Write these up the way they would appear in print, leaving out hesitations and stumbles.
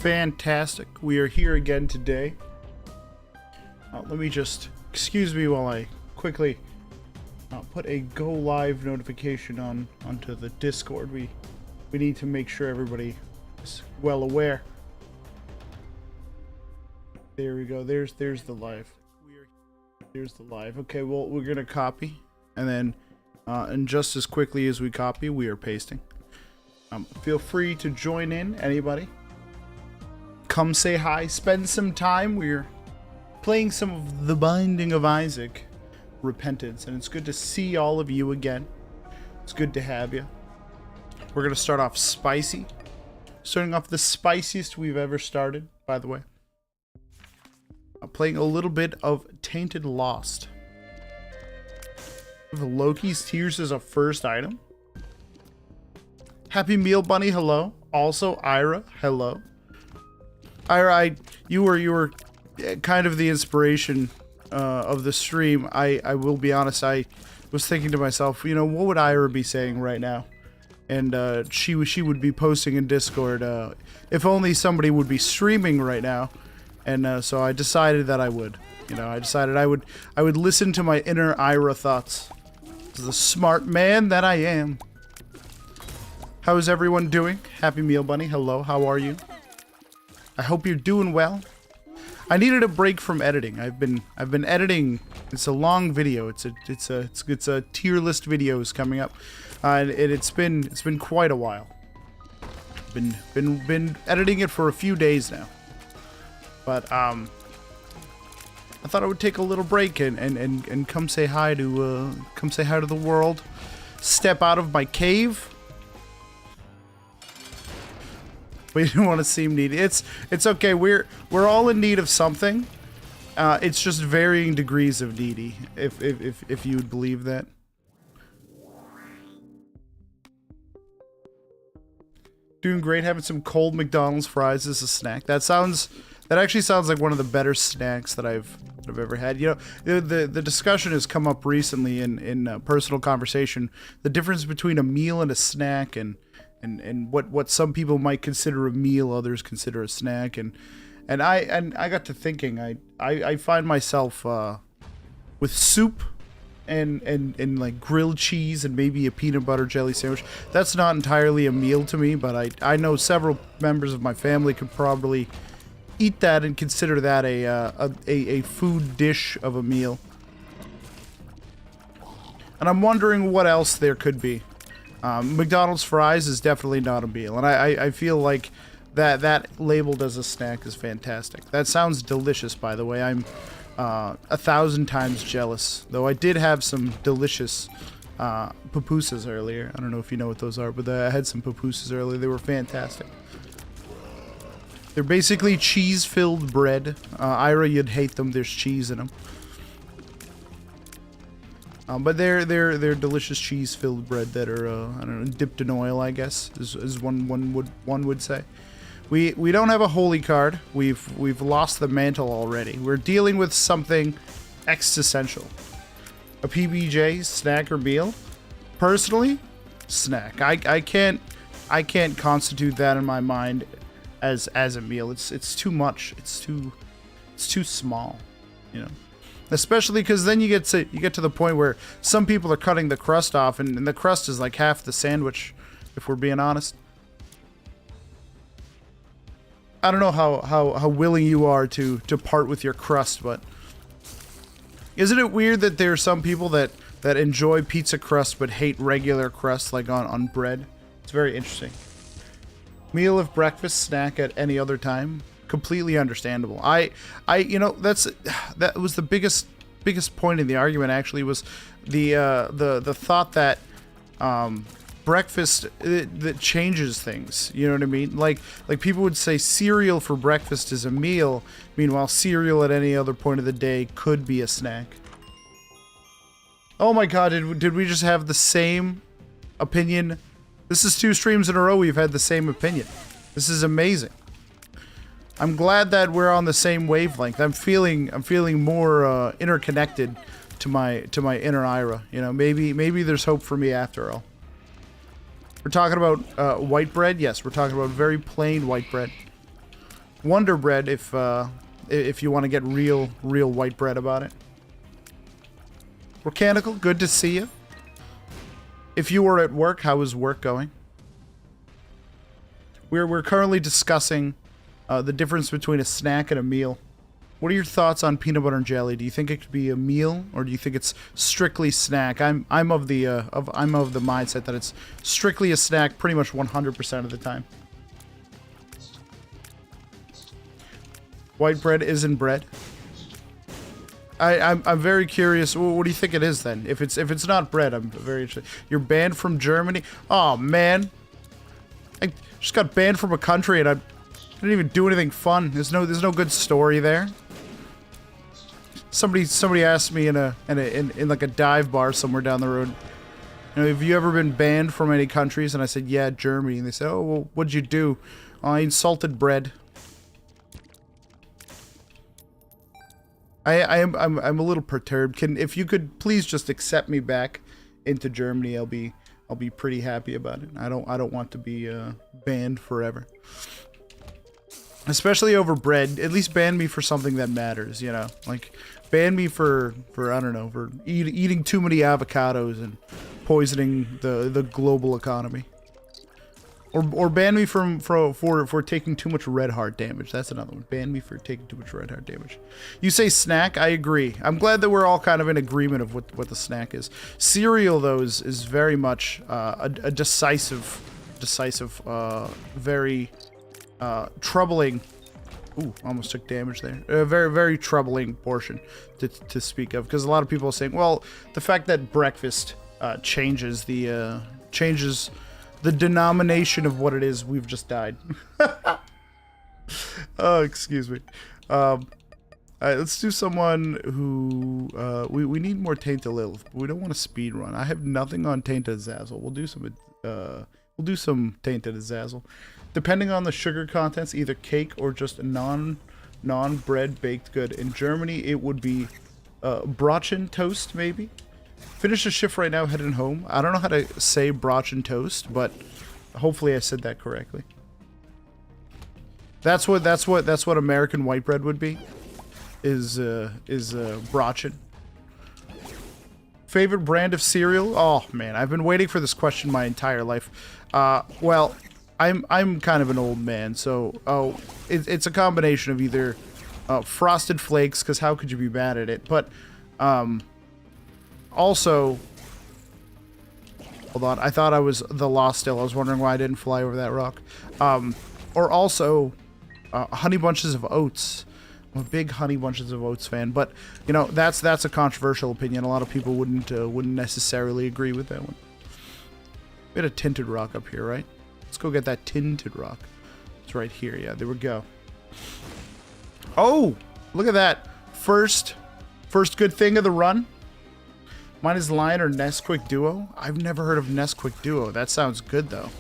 fantastic. We are here again today. Let me just excuse me while I quickly put a go live notification onto the Discord. We need to make sure everybody is well aware. There we go. There's the live. There's the live. Okay, well, we're gonna copy, and then and just as quickly as we copy, we are pasting. Feel free to join in, anybody. Come say hi, spend some time. We're playing some of The Binding of Isaac Repentance, and it's good to see all of you again. It's good to have you. We're gonna start off spicy. Starting off the spiciest we've ever started, by the way. Playing a little bit of Tainted Lost. With Loki's Tears as a first item. Happy Meal Bunny, hello. Also, Ira, hello. Ira, you were kind of the inspiration of the stream. I will be honest, I was thinking to myself, you know, what would Ira be saying right now? And she would be posting in Discord, if only somebody would be streaming right now. And so I decided that I would. You know, I decided I would listen to my inner Ira thoughts. As the smart man that I am. How is everyone doing? Happy Meal Bunny, hello, how are you? I hope you're doing well. I needed a break from editing. I've been editing. It's a long video. It's a tier list videos coming up, and it's been quite a while. Been editing it for a few days now, but I thought I would take a little break and come say hi to the world. Step out of my cave. We didn't want to seem needy. It's okay. We're all in need of something. It's just varying degrees of needy, if you would believe that. Doing great. Having some cold McDonald's fries as a snack. That actually sounds like one of the better snacks that I've ever had. You know, the discussion has come up recently in personal conversation. The difference between a meal and a snack, and what some people might consider a meal, others consider a snack, and I got to thinking, I find myself with soup and like grilled cheese and maybe a peanut butter jelly sandwich. That's not entirely a meal to me, but I know several members of my family could probably eat that and consider that a food dish of a meal. And I'm wondering what else there could be. McDonald's fries is definitely not a meal, and I feel like that labeled as a snack is fantastic. That sounds delicious, by the way. I'm 1,000 times jealous, though I did have some delicious pupusas earlier. I don't know if you know what those are, but I had some pupusas earlier. They were fantastic. They're basically cheese-filled bread. Ira, you'd hate them. There's cheese in them. But they're delicious cheese-filled bread that are I don't know, dipped in oil, I guess, is one would say. We don't have a holy card. We've lost the mantle already. We're dealing with something existential. A PBJ snack or meal? Personally, snack. I can't constitute that in my mind as a meal. It's too much. It's too small, you know. Especially because then you get to the point where some people are cutting the crust off, and the crust is like half the sandwich, if we're being honest. I don't know how willing you are to part with your crust, but isn't it weird that there are some people that enjoy pizza crust but hate regular crust, like on bread? It's very interesting. Meal of breakfast, snack at any other time. Completely understandable. You know, that was the biggest point in the argument, actually, was the thought that breakfast that changes things. You know what I mean? Like people would say cereal for breakfast is a meal, meanwhile cereal at any other point of the day could be a snack. Oh my god, did we just have the same opinion? This is 2 streams in a row we've had the same opinion. This is amazing. I'm glad that we're on the same wavelength. I'm feeling more interconnected to my inner Ira. You know, maybe there's hope for me after all. We're talking about white bread. Yes, we're talking about very plain white bread. Wonder Bread if you want to get real white bread about it. Mechanical, good to see you. If you were at work, how is work going? We're currently discussing the difference between a snack and a meal. What are your thoughts on peanut butter and jelly? Do you think it could be a meal, or do you think it's strictly snack? I'm of the mindset that it's strictly a snack, pretty much 100% of the time. White bread isn't bread. I'm very curious. What do you think it is then? If it's not bread, I'm very interested. You're banned from Germany. Oh man, I just got banned from a country and I didn't even do anything fun. There's no good story there. Somebody asked me in like a dive bar somewhere down the road, you know, have you ever been banned from any countries? And I said, yeah, Germany. And they said, oh, well, what'd you do? I insulted bread. I'm a little perturbed. If you could please just accept me back into Germany, I'll be pretty happy about it. I don't want to be banned forever. Especially over bread. At least ban me for something that matters, you know? Like, ban me for I don't know, for eating too many avocados and poisoning the global economy. Or ban me for taking too much red heart damage. That's another one. Ban me for taking too much red heart damage. You say snack? I agree. I'm glad that we're all kind of in agreement of what the snack is. Cereal, though, is very much a decisive, very troubling. Ooh, almost took damage there. A very troubling portion to speak of, because a lot of people are saying, well, the fact that breakfast changes the denomination of what it is. We've just died. Oh, excuse me. Alright, let's do someone who we need more Tainted Lilith, but we don't want to speed run. I have nothing on Tainted Azazel. We'll do some Tainted Azazel. Depending on the sugar contents, either cake or just a non-bread baked good. In Germany, it would be Brötchen toast, maybe. Finish the shift right now, heading home. I don't know how to say Brötchen toast, but hopefully I said that correctly. That's what American white bread would be. Is Brötchen. Favorite brand of cereal? Oh man, I've been waiting for this question my entire life. Well, I'm kind of an old man, so it's a combination of either Frosted Flakes, because how could you be mad at it? But also, hold on, I thought I was the Lost still. I was wondering why I didn't fly over that rock. Or also, Honey Bunches of Oats. I'm a big Honey Bunches of Oats fan, but you know that's a controversial opinion. A lot of people wouldn't necessarily agree with that one. We had a tinted rock up here, right? Let's go get that tinted rock. It's right here. Yeah, there we go. Oh, look at that! First good thing of the run. Mine is Lion or Nesquik Duo. I've never heard of Nesquik Duo. That sounds good, though.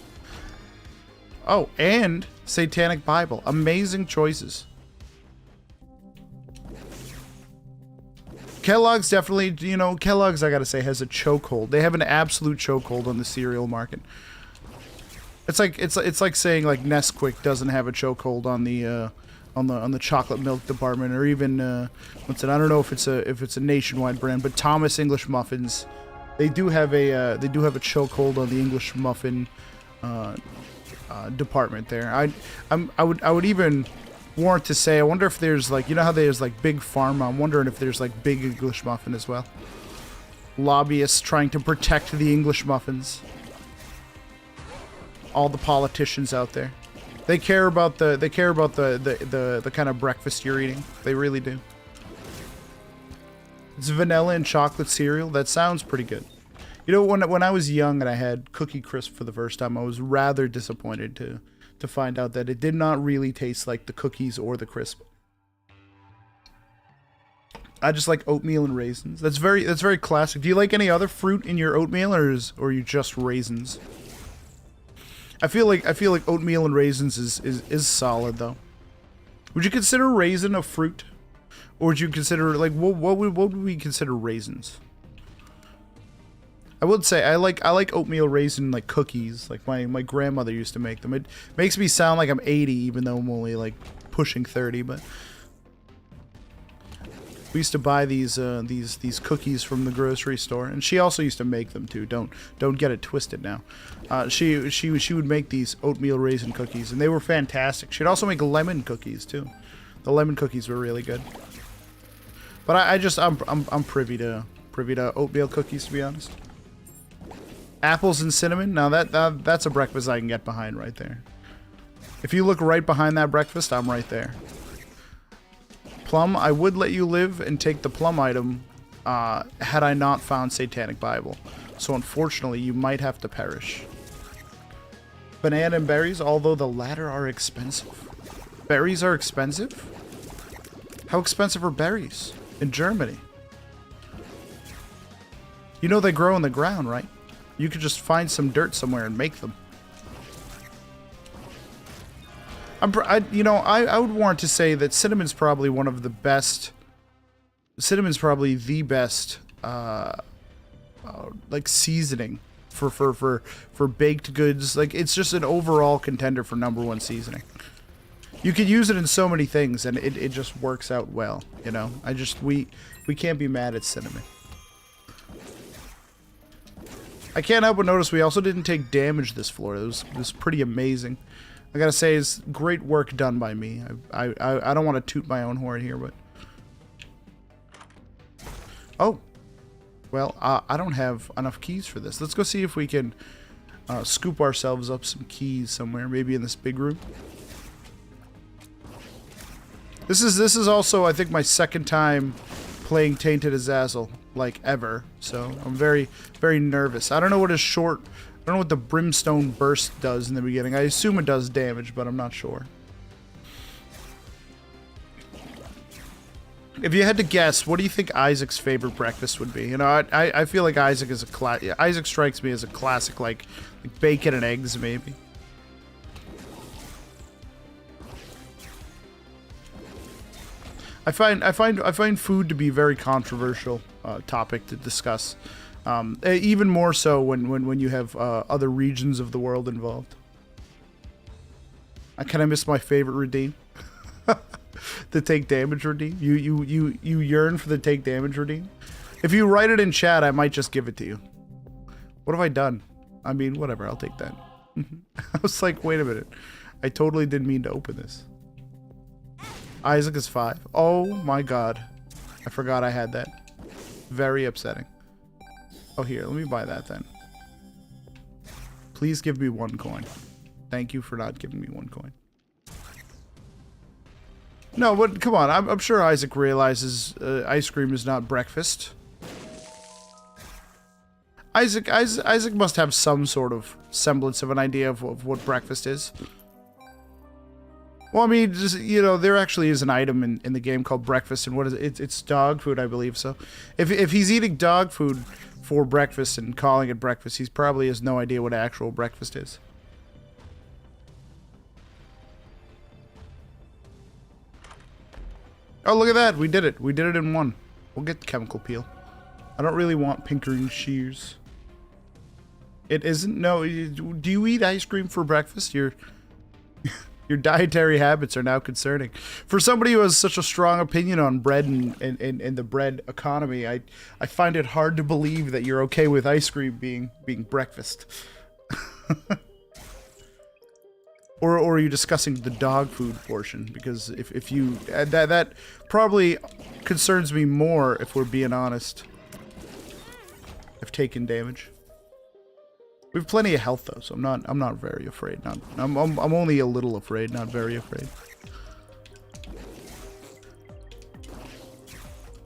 Oh, and Satanic Bible. Amazing choices. Kellogg's definitely, you know, Kellogg's, I gotta say, has a chokehold. They have an absolute chokehold on the cereal market. It's like saying like Nesquik doesn't have a chokehold on the chocolate milk department, or even what's it? I don't know if it's a nationwide brand, but Thomas English Muffins, they do have a chokehold on the English muffin department there. I would even warrant to say, I wonder if there's like, you know how there's like Big Pharma. I'm wondering if there's like Big English Muffin as well. Lobbyists trying to protect the English muffins. All the politicians out there. They care about the kind of breakfast you're eating. They really do. It's vanilla and chocolate cereal. That sounds pretty good. You know, when I was young and I had Cookie Crisp for the first time, I was rather disappointed to find out that it did not really taste like the cookies or the crisp. I just like oatmeal and raisins. That's very classic. Do you like any other fruit in your oatmeal, or are you just raisins? I feel like oatmeal and raisins is solid though. Would you consider raisin a fruit, or would you consider like what would we consider raisins? I would say I like oatmeal raisin like cookies, like my grandmother used to make them. It makes me sound like I'm 80, even though I'm only like pushing 30, but we used to buy these cookies from the grocery store, and she also used to make them too. Don't get it twisted now. She would make these oatmeal raisin cookies, and they were fantastic. She'd also make lemon cookies too. The lemon cookies were really good. But I'm privy to oatmeal cookies, to be honest. Apples and cinnamon. Now that's a breakfast I can get behind right there. If you look right behind that breakfast, I'm right there. Plum, I would let you live and take the plum item had I not found Satanic Bible. So unfortunately, you might have to perish. Banana and berries, although the latter are expensive. Berries are expensive? How expensive are berries in Germany? You know they grow in the ground, right? You could just find some dirt somewhere and make them. I would want to say that cinnamon's probably one of the best. Cinnamon's probably the best, like seasoning for baked goods. Like it's just an overall contender for #1 seasoning. You could use it in so many things, and it just works out well. You know, we can't be mad at cinnamon. I can't help but notice we also didn't take damage this floor. It was pretty amazing. I gotta say, it's great work done by me. I don't want to toot my own horn here, but... Oh. Well, I don't have enough keys for this. Let's go see if we can scoop ourselves up some keys somewhere. Maybe in this big room. This is also, I think, my second time playing Tainted Azazel, like, ever. So, I'm very, very nervous. I don't know what his short... I don't know what the Brimstone Burst does in the beginning. I assume it does damage, but I'm not sure. If you had to guess, what do you think Isaac's favorite breakfast would be? You know, I feel like Isaac is Isaac strikes me as a classic, like bacon and eggs, maybe. I find food to be a very controversial topic to discuss. Even more so when you have other regions of the world involved. Can I miss my favorite redeem? The take damage redeem? You yearn for the take damage redeem? If you write it in chat, I might just give it to you. What have I done? I mean, whatever, I'll take that. I was like, wait a minute. I totally didn't mean to open this. Isaac is 5. Oh my god. I forgot I had that. Very upsetting. Oh, here, let me buy that then. Please give me 1 coin. Thank you for not giving me 1 coin. No, but come on, I'm sure Isaac realizes ice cream is not breakfast. Isaac must have some sort of semblance of an idea of what breakfast is. Well, I mean, just, you know, there actually is an item in the game called breakfast, and what is it? It's dog food, I believe. So, if he's eating dog food for breakfast and calling it breakfast, he probably has no idea what actual breakfast is. Oh, look at that! We did it. We did it in 1. We'll get the chemical peel. I don't really want pinkering shears. It isn't. No. Do you eat ice cream for breakfast? Your dietary habits are now concerning. For somebody who has such a strong opinion on bread and the bread economy, I find it hard to believe that you're okay with ice cream being breakfast. Or are you discussing the dog food portion? Because if you... That probably concerns me more, if we're being honest. I've taken damage. We have plenty of health though, so I'm not very afraid. I'm only a little afraid, not very afraid.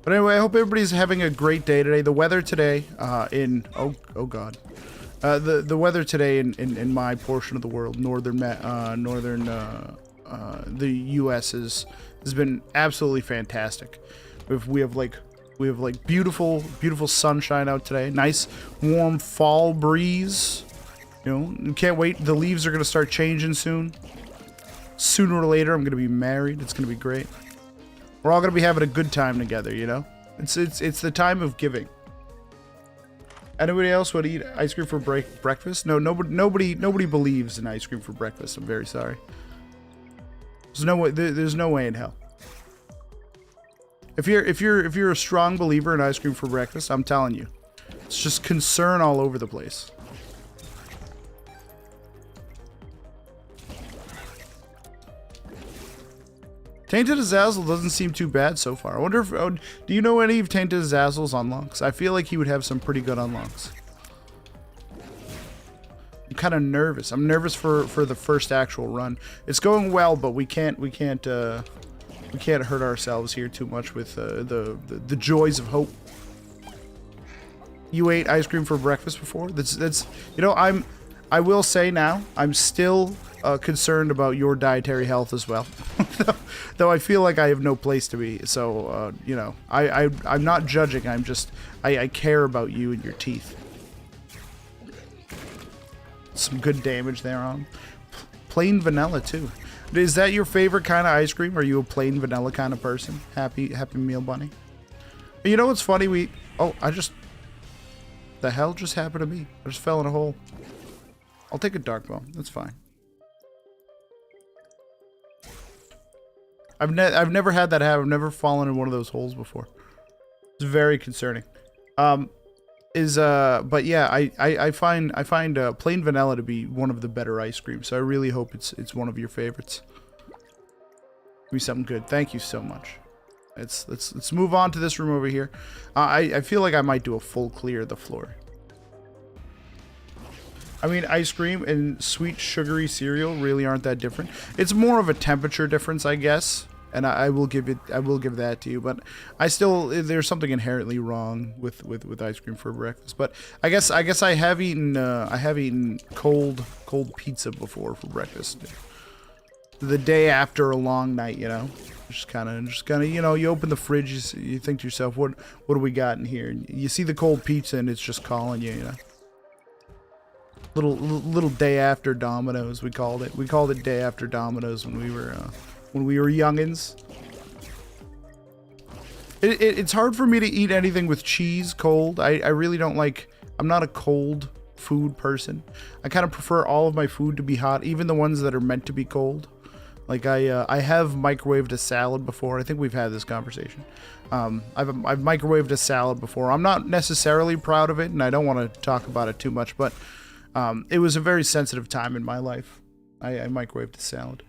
But anyway, I hope everybody's having a great day today. The weather today oh god. The weather today in my portion of the world, the US has been absolutely fantastic. We have beautiful sunshine out today. Nice warm fall breeze. You know, can't wait. The leaves are gonna start changing soon. Sooner or later, I'm gonna be married. It's gonna be great. We're all gonna be having a good time together. You know, it's the time of giving. Anybody else would eat ice cream for breakfast? No, nobody believes in ice cream for breakfast. I'm very sorry. There's no way. There's no way in hell. If you're a strong believer in ice cream for breakfast, I'm telling you, it's just concern all over the place. Tainted Azazel doesn't seem too bad so far. I wonder if... Oh, do you know any of Tainted Azazel's unlocks? I feel like he would have some pretty good unlocks. I'm kind of nervous. I'm nervous for the first actual run. It's going well, but we can't hurt ourselves here too much with the joys of hope. You ate ice cream for breakfast before? That's you know, I will say now, I'm still concerned about your dietary health as well. Though I feel like I have no place to be. So, you know, I'm not judging. I care about you and your teeth. Some good damage there on. Plain vanilla, too. Is that your favorite kind of ice cream? Are you a plain vanilla kind of person? Happy Meal Bunny? You know what's funny? The hell just happened to me? I just fell in a hole. I'll take a dark bone. That's fine. I've never had that happen. I've never fallen in one of those holes before. It's very concerning. But yeah, I find plain vanilla to be one of the better ice creams. So I really hope it's one of your favorites. Give me something good. Thank you so much. Let's move on to this room over here. I feel like I might do a full clear of the floor. I mean, ice cream and sweet sugary cereal really aren't that different. It's more of a temperature difference, I guess. And I will give that to you, but there's something inherently wrong with ice cream for breakfast. But I guess I have eaten cold pizza before for breakfast. The day after a long night, you know, just kind of, you know, you open the fridge, you think to yourself, what do we got in here? And you see the cold pizza, and it's just calling you, you know. Little day after Domino's, we called it. We called it day after Domino's when we were youngins. It's hard for me to eat anything with cheese cold. I really don't like... I'm not a cold food person. I kind of prefer all of my food to be hot, even the ones that are meant to be cold. Like I have microwaved a salad before. I think we've had this conversation. I've microwaved a salad before. I'm not necessarily proud of it, and I don't want to talk about it too much, but it was a very sensitive time in my life. I microwaved a salad.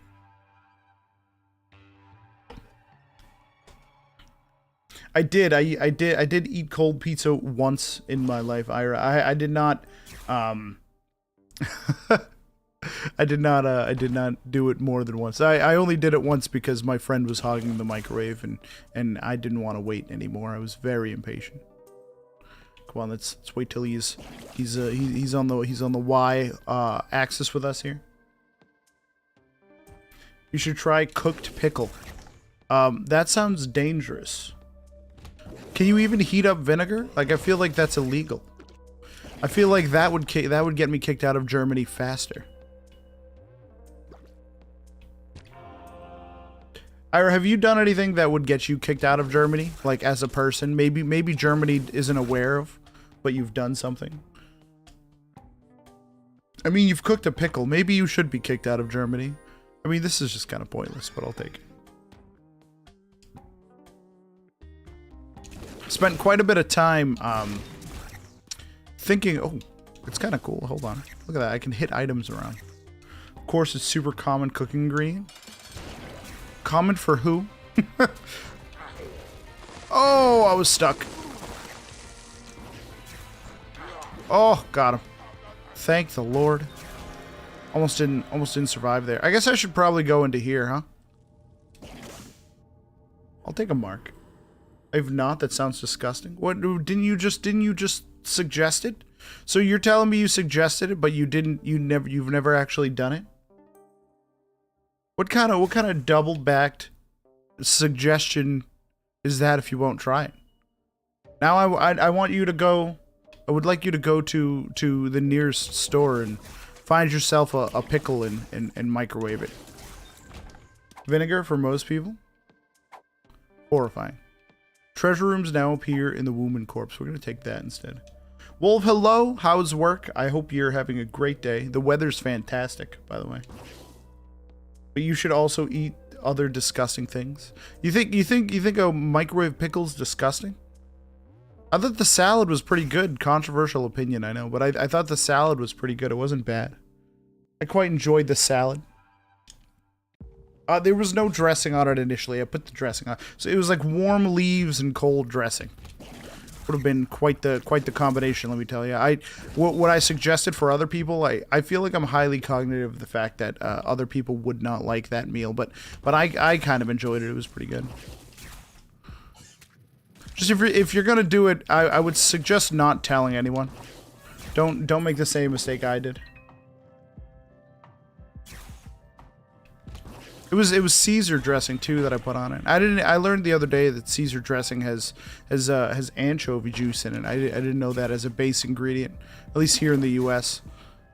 I did eat cold pizza once in my life, Ira. I did not I did not do it more than once. I only did it once because my friend was hogging the microwave and I didn't want to wait anymore. I was very impatient. Come on, let's wait till he's on the Y axis with us here. You should try cooked pickle. That sounds dangerous. Can you even heat up vinegar? Like, I feel like that's illegal. I feel like that would get me kicked out of Germany faster. Ira, have you done anything that would get you kicked out of Germany? Like, as a person? Maybe Germany isn't aware of, but you've done something. I mean, you've cooked a pickle. Maybe you should be kicked out of Germany. I mean, this is just kind of pointless, but I'll take it. Spent quite a bit of time thinking, oh, it's kind of cool. Hold on. Look at that. I can hit items around. Of course, it's super common cooking ingredient. Common for who? Oh, I was stuck. Oh, got him. Thank the Lord. Almost didn't survive there. I guess I should probably go into here, huh? I'll take a mark. If not, that sounds disgusting. What, didn't you just suggest it? So you're telling me you suggested it, but you've never actually done it? What kind of double-backed suggestion is that if you won't try it? Now I want you to go. I would like you to go to the nearest store and find yourself a pickle and microwave it. Vinegar for most people? Horrifying. Treasure rooms now appear in the Womb Corpse. We're going to take that instead. Wolf, hello. How's work? I hope you're having a great day. The weather's fantastic, by the way. But you should also eat other disgusting things. You think a microwave pickle's disgusting? I thought the salad was pretty good. Controversial opinion, I know, but I thought the salad was pretty good. It wasn't bad. I quite enjoyed the salad. There was no dressing on it initially. I put the dressing on, so it was like warm leaves and cold dressing. Would have been quite the combination, let me tell you. What I suggested for other people, I feel like I'm highly cognitive of the fact that other people would not like that meal, but I kind of enjoyed it. It was pretty good. Just if you're gonna do it, I would suggest not telling anyone. Don't make the same mistake I did. It was Caesar dressing too that I put on it. I learned the other day that Caesar dressing has anchovy juice in it. I didn't know that as a base ingredient, at least here in the U.S.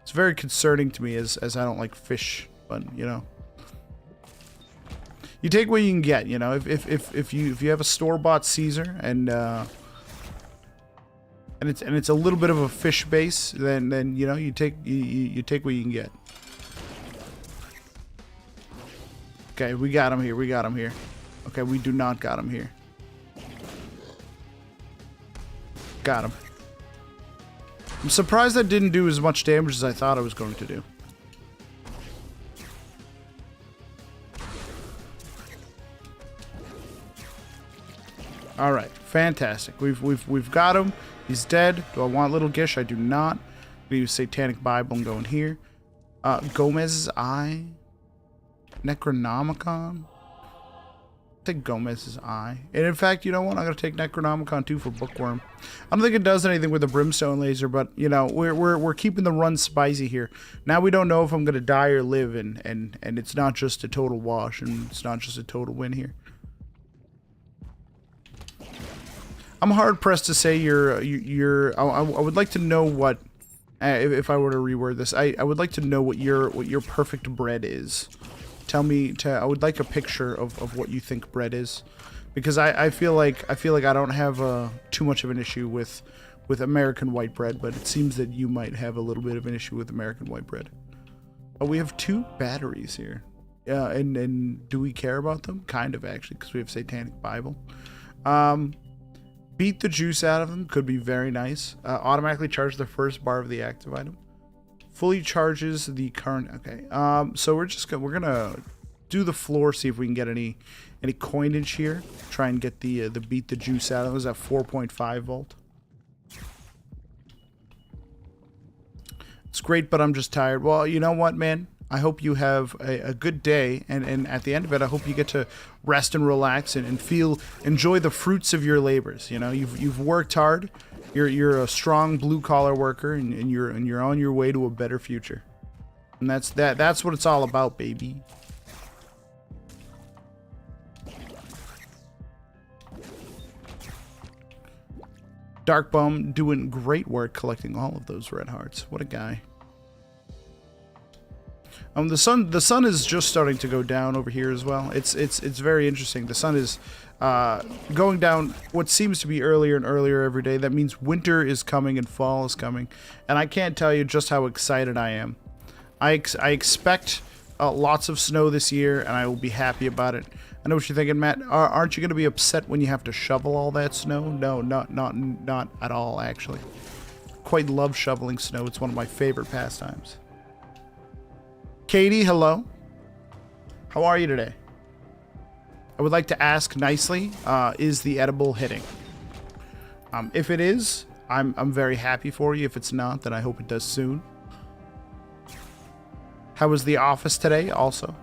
It's very concerning to me as I don't like fish, but you know, you take what you can get. You know, if you have a store-bought Caesar and it's a little bit of a fish base, then you know you take what you can get. Okay, we got him here. We got him here. Okay, we do not got him here. Got him. I'm surprised that didn't do as much damage as I thought it was going to do. All right, fantastic. We've got him. He's dead. Do I want Little Gish? I do not. I'm gonna use Satanic Bible and go in here. Gomez's Eye. Necronomicon. Take Gomez's Eye. And in fact, you know what? I'm gonna take Necronomicon too for Bookworm. I don't think it does anything with the Brimstone Laser, but you know, we're keeping the run spicy here. Now we don't know if I'm gonna die or live, and it's not just a total wash, and it's not just a total win here. I'm hard pressed to say I would like to know what, if I were to reword this, I would like to know what your perfect bread is. Tell me. I would like a picture of what you think bread is, because I feel like I don't have too much of an issue with American white bread, but it seems that you might have a little bit of an issue with American white bread. Oh, we have 2 batteries here. And do we care about them? Kind of, actually, because we have Satanic Bible. Beat the juice out of them could be very nice. Automatically charge the first bar of the active item. Fully charges the current. Okay. So we're gonna do the floor, see if we can get any coinage here. Try and get the beat the juice out of them. Is that 4.5 volt? It's great, but I'm just tired. Well, you know what, man? I hope you have a good day, and at the end of it, I hope you get to rest and relax and enjoy the fruits of your labors. You know, you've worked hard. You're a strong blue collar worker, and you're on your way to a better future. And that's what it's all about, baby. Dark Bum doing great work collecting all of those red hearts. What a guy. The sun is just starting to go down over here as well. It's very interesting. The sun is going down what seems to be earlier and earlier every day. That means winter is coming and fall is coming, and I can't tell you just how excited I am. I expect lots of snow this year, and I will be happy about it. I know what you're thinking, Matt. Aren't you going to be upset when you have to shovel all that snow? No, not at all, actually. Quite love shoveling snow. It's one of my favorite pastimes. Katie, hello. How are you today? I would like to ask nicely, is the edible hitting? If it is, I'm very happy for you. If it's not, then I hope it does soon. How was the office today also?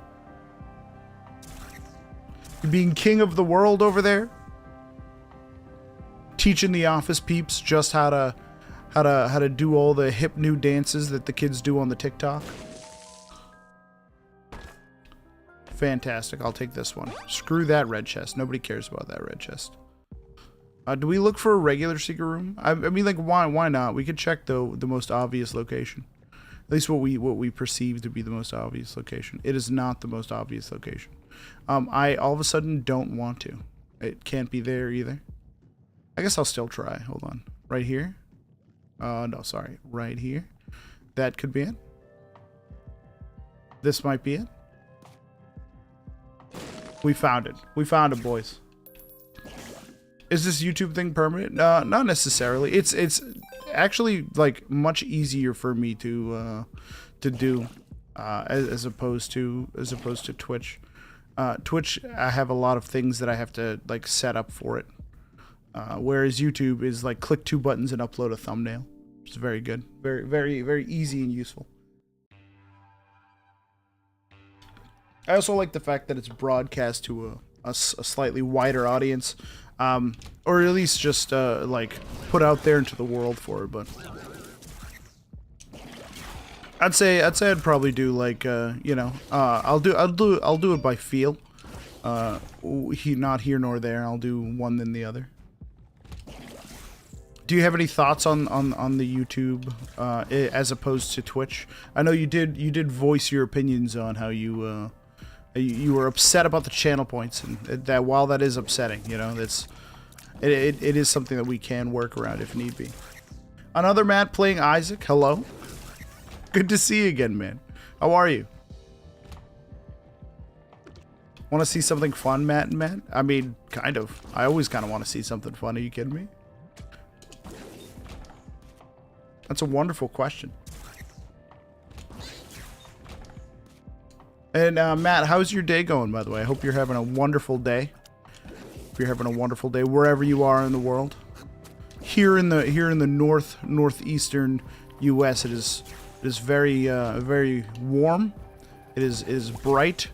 You being king of the world over there? Teaching the office peeps just how to do all the hip new dances that the kids do on the TikTok? Fantastic. I'll take this one. Screw that red chest. Nobody cares about that red chest. Do we look for a regular secret room? I mean, like, why not? We could check the most obvious location. At least what we perceive to be the most obvious location. It is not the most obvious location. I all of a sudden don't want to. It can't be there either. I guess I'll still try. Hold on. Right here? No, sorry. Right here. That could be it. This might be it. We found it. We found it, boys. Is this YouTube thing permanent? Not necessarily. It's actually like much easier for me to do as opposed to Twitch. Twitch, I have a lot of things that I have to like set up for it. Whereas YouTube is like click 2 buttons and upload a thumbnail. It's very good. Very, very, very easy and useful. I also like the fact that it's broadcast to a slightly wider audience. Or at least just like put out there into the world for it, but I'd say I'd probably do like you know, I'll do it by feel. Not here nor there. I'll do one then the other. Do you have any thoughts on the YouTube as opposed to Twitch? I know you did voice your opinions on how you were upset about the channel points, and that while that is upsetting, you know, it is something that we can work around if need be. Another Matt playing Isaac. Hello. Good to see you again, man. How are you? Want to see something fun, Matt and Matt? I mean, kind of. I always kind of want to see something fun. Are you kidding me? That's a wonderful question. And Matt, how's your day going, by the way? I hope you're having a wonderful day. Hope you're having a wonderful day wherever you are in the world. Here in the northeastern U.S., it is very very warm. It is bright,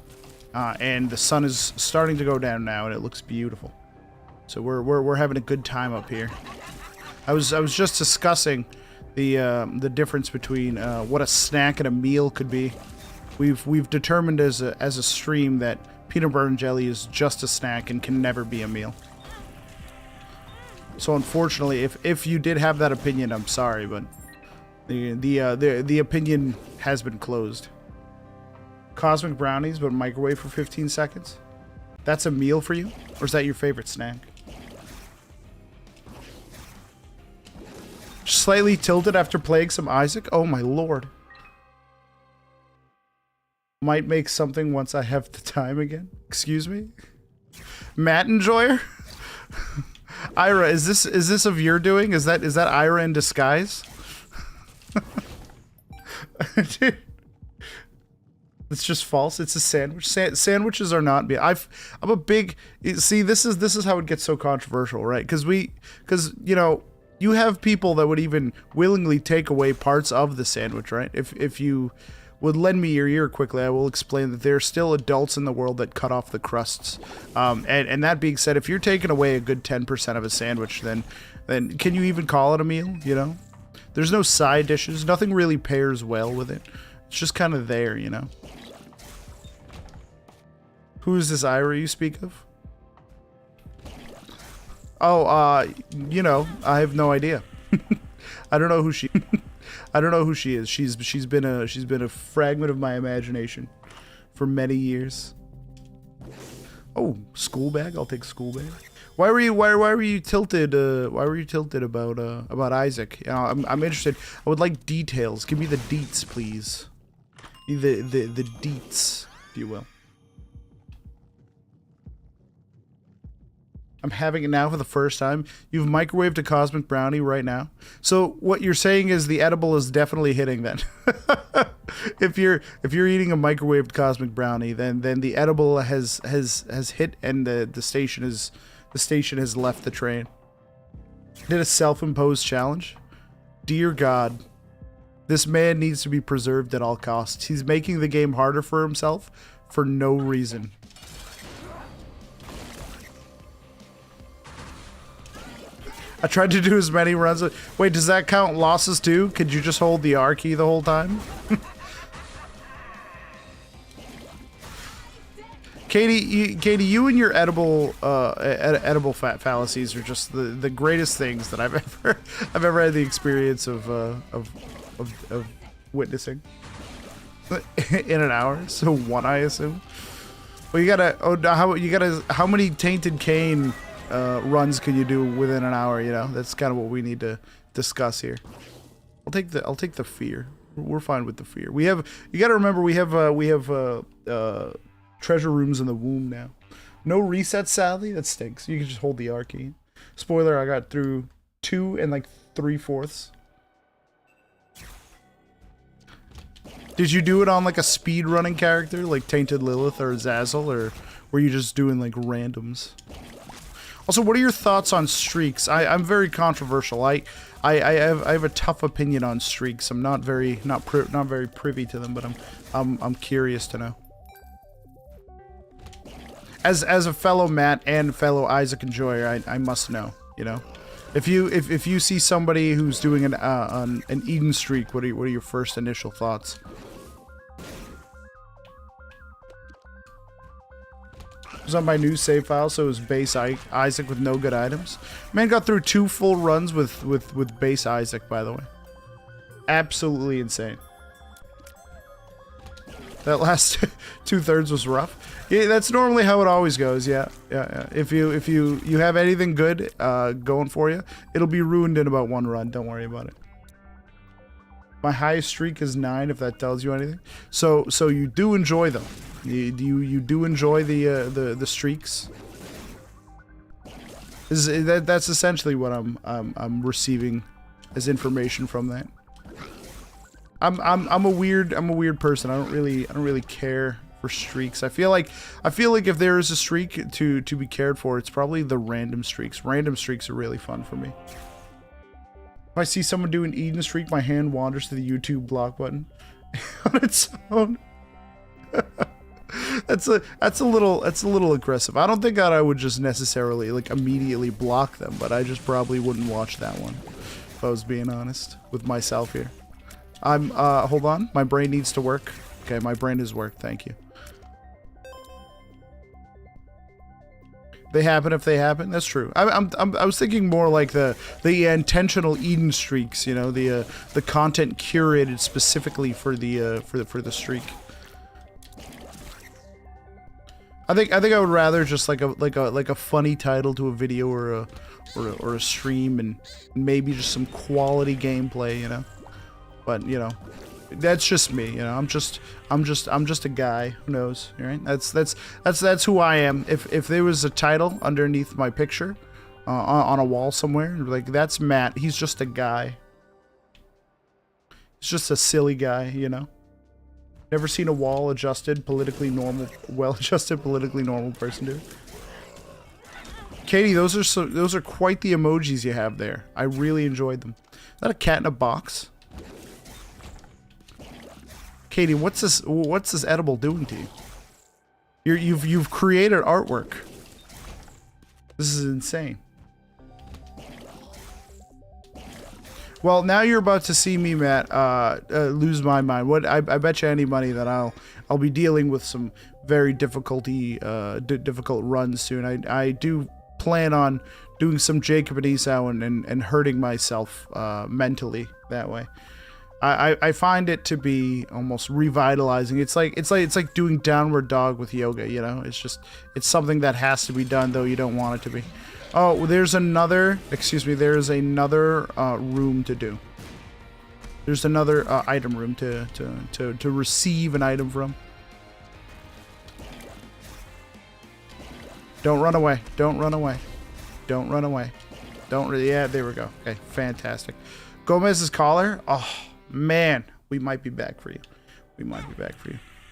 and the sun is starting to go down now, and it looks beautiful. So we're having a good time up here. I was just discussing the difference between what a snack and a meal could be. We've determined as a stream that peanut butter and jelly is just a snack and can never be a meal. So unfortunately, if you did have that opinion, I'm sorry, but the opinion has been closed. Cosmic brownies, but microwave for 15 seconds? That's a meal for you? Or is that your favorite snack? Slightly tilted after playing some Isaac? Oh my lord. Might make something once I have the time again. Excuse me? Matt Enjoyer? Ira, is this of your doing? Is that Ira in disguise? It's just false. It's a sandwich. Sandwiches are not. I'm a big. See, this is how it gets so controversial, right? Because you know, you have people that would even willingly take away parts of the sandwich, right? If you would lend me your ear quickly, I will explain that there are still adults in the world that cut off the crusts. And that being said, if you're taking away a good 10% of a sandwich, then can you even call it a meal? You know, there's no side dishes. Nothing really pairs well with it. It's just kind of there, you know. Who is this Ira you speak of? Oh, you know, I have no idea. I don't know who she. I don't know who she is. She's been a fragment of my imagination for many years. Oh, school bag. I'll take school bag. Why were you tilted? Why were you tilted about Isaac? You know, I'm interested. I would like details. Give me the deets, please. The deets, if you will. I'm having it now for the first time. You've microwaved a cosmic brownie right now. So what you're saying is the edible is definitely hitting then. If you're eating a microwaved cosmic brownie, then the edible has hit, and the station has left the train. Did a self-imposed challenge? Dear God, this man needs to be preserved at all costs. He's making the game harder for himself for no reason. I tried to do as many runs. Wait, does that count losses too? Could you just hold the R key the whole time? Katie, you and your edible fat fallacies are just the greatest things that I've ever had the experience of witnessing in an hour. So one, I assume. Well, how many Tainted Cane runs can you do within an hour? You know, that's kind of what we need to discuss here. I'll take the fear. We're fine with the fear. You got to remember we have treasure rooms in the womb now. No reset, sadly. That stinks. You can just hold the R key. Spoiler, I got through 2 and like 3/4. Did you do it on like a speed running character like Tainted Lilith or Zazzle, or were you just doing like randoms? Also, what are your thoughts on streaks? I'm very controversial. I have a tough opinion on streaks. I'm not very privy to them, but I'm curious to know. As a fellow Matt and fellow Isaac enjoyer, I must know. You know, if you see somebody who's doing an Eden streak, what are your first initial thoughts? It was on my new save file, so it was base Isaac with no good items. Man got through 2 full runs with base Isaac, by the way. Absolutely insane. That last 2/3 was rough. Yeah, that's normally how it always goes. Yeah. If you have anything good going for you, it'll be ruined in about 1 run. Don't worry about it. My highest streak is 9, if that tells you anything. So you do enjoy them. You do enjoy the streaks. That's essentially what I'm receiving as information from that. I'm a weird person. I don't really care for streaks. I feel like if there is a streak to be cared for, it's probably the random streaks. Random streaks are really fun for me. If I see someone do an Eden streak, my hand wanders to the YouTube block button on its own. That's a little aggressive. I don't think that I would just necessarily like immediately block them, but I just probably wouldn't watch that one if I was being honest with myself here. Hold on, my brain needs to work. Okay, my brain has worked. Thank you. They happen if they happen. That's true. I was thinking more like the intentional Eden streaks. You know, the content curated specifically for the streak. I think I would rather just like a funny title to a video or a stream, and maybe just some quality gameplay, you know. But you know, that's just me, you know. I'm just a guy. Who knows, right? That's who I am. If there was a title underneath my picture on a wall somewhere, like that's Matt. He's just a guy. He's just a silly guy, you know. Never seen a well-adjusted, politically normal person do it. Katie, those are quite the emojis you have there. I really enjoyed them. Is that a cat in a box? Katie, what's this edible doing to you? You've created artwork. This is insane. Well, now you're about to see me, Matt, lose my mind. I bet you any money that I'll be dealing with some very difficult runs soon. I do plan on doing some Jacob and Esau and hurting myself mentally that way. I find it to be almost revitalizing. It's like doing downward dog with yoga, you know? It's something that has to be done, though you don't want it to be. Oh, there's another room to do. There's another item room to receive an item from. Don't run away. Don't run away. Don't run away. Yeah, there we go. Okay, fantastic. Gomez's collar. Oh, man. We might be back for you.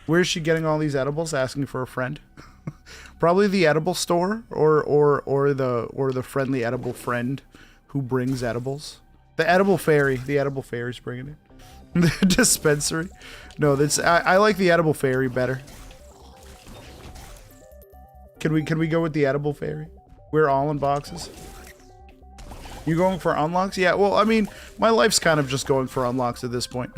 Where's she getting all these edibles? Asking for a friend. Probably the edible store or the friendly edible friend who brings edibles. The edible fairy. The edible fairy's bringing it. The dispensary. No, I like the edible fairy better. Can we go with the edible fairy? We're all in boxes. You going for unlocks? Yeah, well, I mean, my life's kind of just going for unlocks at this point.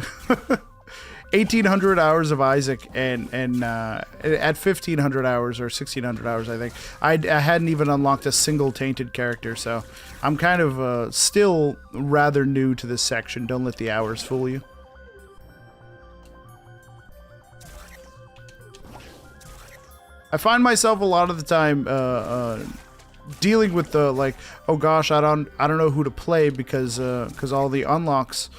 1,800 hours of Isaac, and at 1,500 hours or 1,600 hours, I think, I hadn't even unlocked a single tainted character, so I'm kind of still rather new to this section. Don't let the hours fool you. I find myself a lot of the time dealing with the like, oh gosh, I don't know who to play because all the unlocks.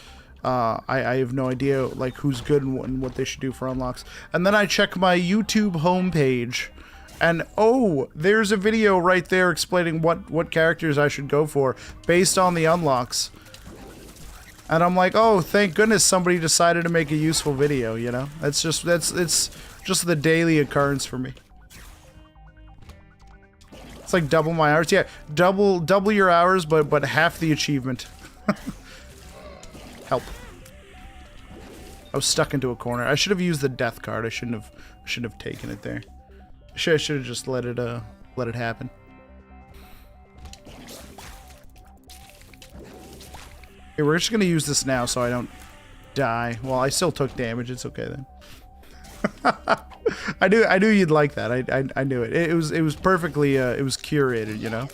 I have no idea like who's good and what they should do for unlocks. And then I check my YouTube homepage And oh, there's a video right there explaining what characters I should go for based on the unlocks. And I'm like, oh, thank goodness somebody decided to make a useful video, you know? It's just the daily occurrence for me. It's like double my hours. Yeah, double your hours, but half the achievement. Help. I was stuck into a corner. I should have used the death card. I shouldn't have taken it there. I should have just let it happen. Okay, we're just gonna use this now so I don't die. Well, I still took damage. It's okay then. I knew you'd like that. I knew it. It was perfectly it was curated, you know.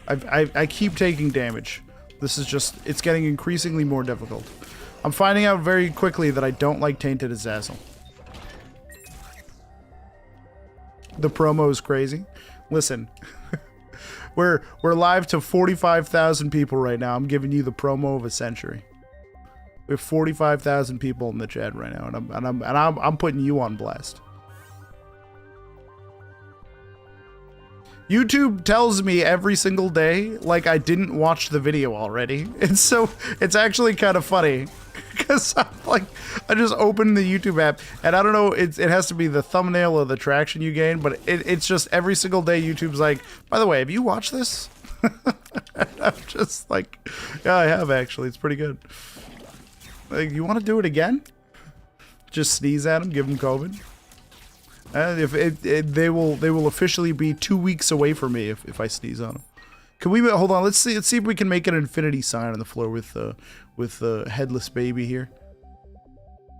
I keep taking damage. This is just, it's getting increasingly more difficult. I'm finding out very quickly that I don't like Tainted Azazel. The promo is crazy. Listen, we're live to 45,000 people right now. I'm giving you the promo of a century. We have 45,000 people in the chat right now, and I'm putting you on blast. YouTube tells me every single day like I didn't watch the video already. And so it's actually kind of funny because I'm like, I just opened the YouTube app and I don't know, it has to be the thumbnail or the traction you gain, but it's just every single day YouTube's like, by the way, have you watched this? I'm just like, yeah, I have actually. It's pretty good. Like, you want to do it again? Just sneeze at him, give him COVID. And they will officially be 2 weeks away from me if I sneeze on them. Can we hold on? Let's see if we can make an infinity sign on the floor with the headless baby here.